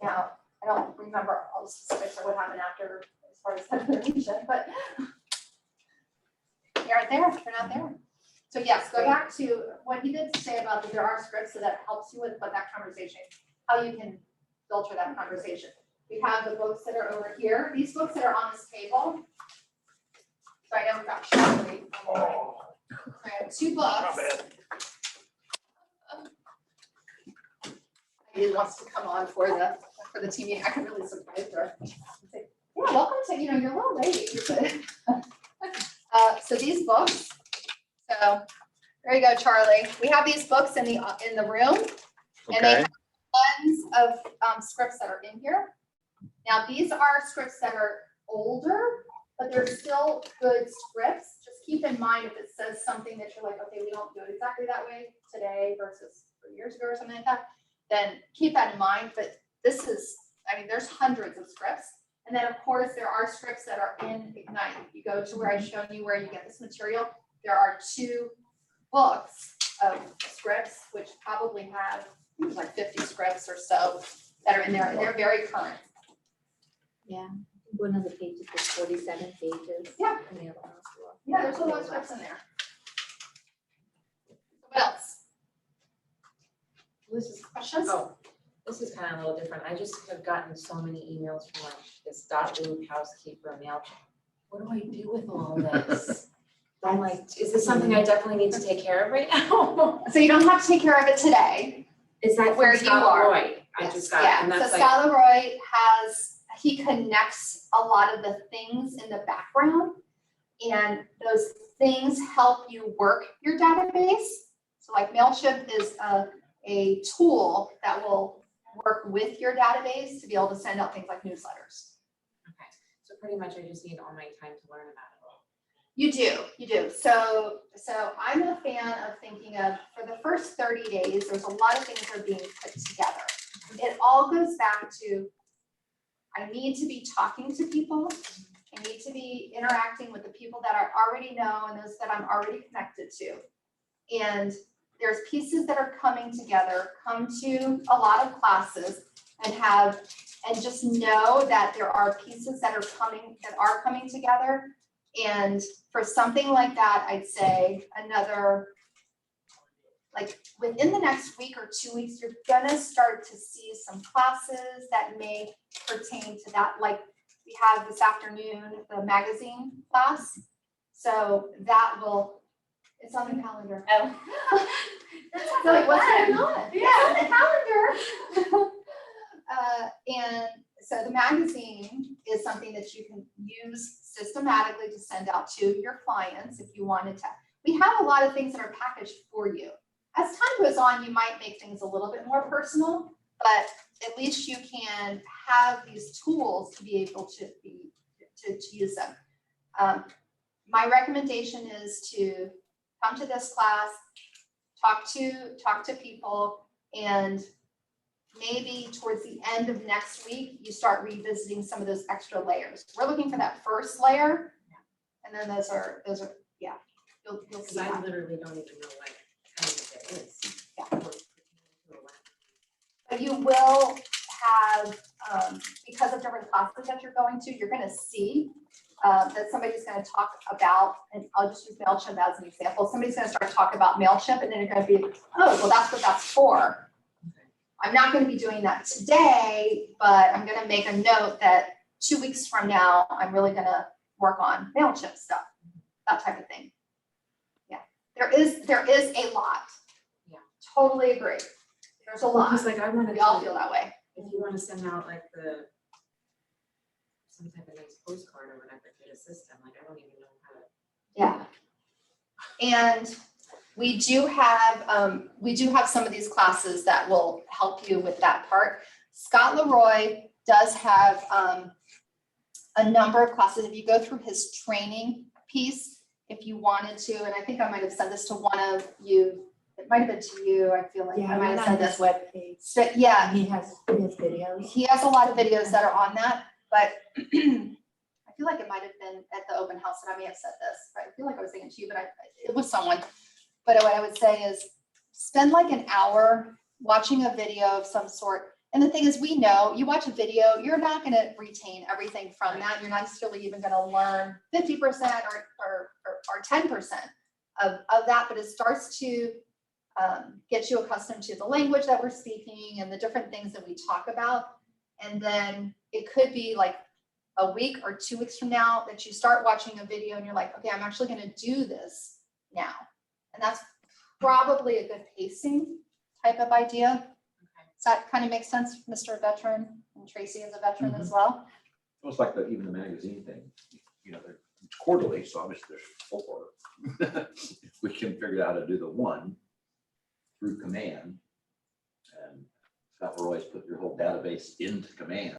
Now, I don't remember all the specifics of what happened after as far as that termination, but they aren't there, they're not there. So yes, go back to what he did say about that there are scripts, so that helps you with that conversation, how you can filter that conversation. We have the books that are over here, these books that are on this table. So I know we've got Charlie. I have two books. He wants to come on for the team meeting. I can really surprise her. Say, yeah, welcome to, you're a little lady, but so these books. So there you go, Charlie. We have these books in the room, and they Okay, have tons of scripts that are in here. Now, these are scripts that are older, but they're still good scripts. Just keep in mind if it says something that you're like, okay, we don't do it exactly that way today versus 3 years ago or something like that, then keep that in mind. But this is, there's hundreds of scripts. And then of course, there are scripts that are in Ignite. You go to where I've shown you where you get this material. There are 2 books of scripts, which probably have like 50 scripts or so that are in there, and they're very current. Yeah, one of the pages was 47 pages. Yeah. And the other one was four. Yeah, there's a lot of scripts in there. What else? This is, Questions? oh, this is kind of a little different. I just have gotten so many emails from like this .loop housekeeper mail. What do I do with all this? I'm like, is this something I definitely need to take care of right now? So you don't have to take care of it today. Is that Where from you Scott are. Roy? I just got, Yeah, and so that's like, Scott Leroy he connects a lot of the things in the background, and those things help you work your database. So like MailChimp is a tool that will work with your database to be able to send out things like newsletters. okay, so pretty much I just need all my time to learn about it all. You do. So I'm a fan of thinking of, for the first 30 days, there's a lot of things that are being put together. It all goes back to, I need to be talking to people. I need to be interacting with the people that I already know and those that I'm already connected to. And there's pieces that are coming together, come to a lot of classes and just know that there are pieces that are coming together. And for something like that, I'd say another, like within the next week or 2 weeks, you're gonna start to see some classes that may pertain to that. Like we have this afternoon, the magazine class. So that it's on the calendar. Oh. So like, what's going on? Yeah, the calendar. And so the magazine is something that you can use systematically to send out to your clients if you wanted to. we have a lot of things that are packaged for you. As time goes on, you might make things a little bit more personal, but at least you can have these tools to be able to use them. My recommendation is to come to this class, talk to people, and maybe towards the end of next week, you start revisiting some of those extra layers. We're looking for that first layer, and then those are, yeah, you'll Because see I that. literally don't even know what kind of it is. Yeah. But you will have, because of different classes that you're going to, you're gonna see that somebody's gonna talk about, and I'll just use MailChimp as an example. Somebody's gonna start talking about MailChimp, and then you're gonna be, oh, well, that's what that's for. I'm not gonna be doing that today, but I'm gonna make a note that 2 weeks from now, I'm really gonna work on MailChimp stuff, that type of thing. Yeah, there is a lot. Yeah. Totally agree. There's a lot. Because like I wanted We all to, feel that way. if you want to send out like some type of nice postcard or whatever through the system, like I don't even know how to. Yeah. And we do have some of these classes that will help you with that part. Scott Leroy does have a number of classes. If you go through his training piece, if you wanted to, and I think I might have sent this to one of you. It might have been to you. I feel like I might have sent this. webpage. So, yeah, He has videos. he has a lot of videos that are on that, but I feel like it might have been at the open house that I may have said this, but I feel like I was saying it to you, but it was someone. But what I would say is spend like an hour watching a video of some sort. And the thing is, we know you watch a video, you're not going to retain everything from that. You're not necessarily even going to learn 50% or 10% of that, but it starts to get you accustomed to the language that we're speaking and the different things that we talk about. And then it could be like a week or 2 weeks from now that you start watching a video and you're like, okay, I'm actually going to do this now. And that's probably a good pacing type of idea. Does that kind of make sense, Mr. Veteran, and Tracy is a veteran as well? Almost like even the magazine thing, you know, it's quarterly, so obviously there's 4. If we can figure out how to do the one through command, and Scott will always put your whole database into command.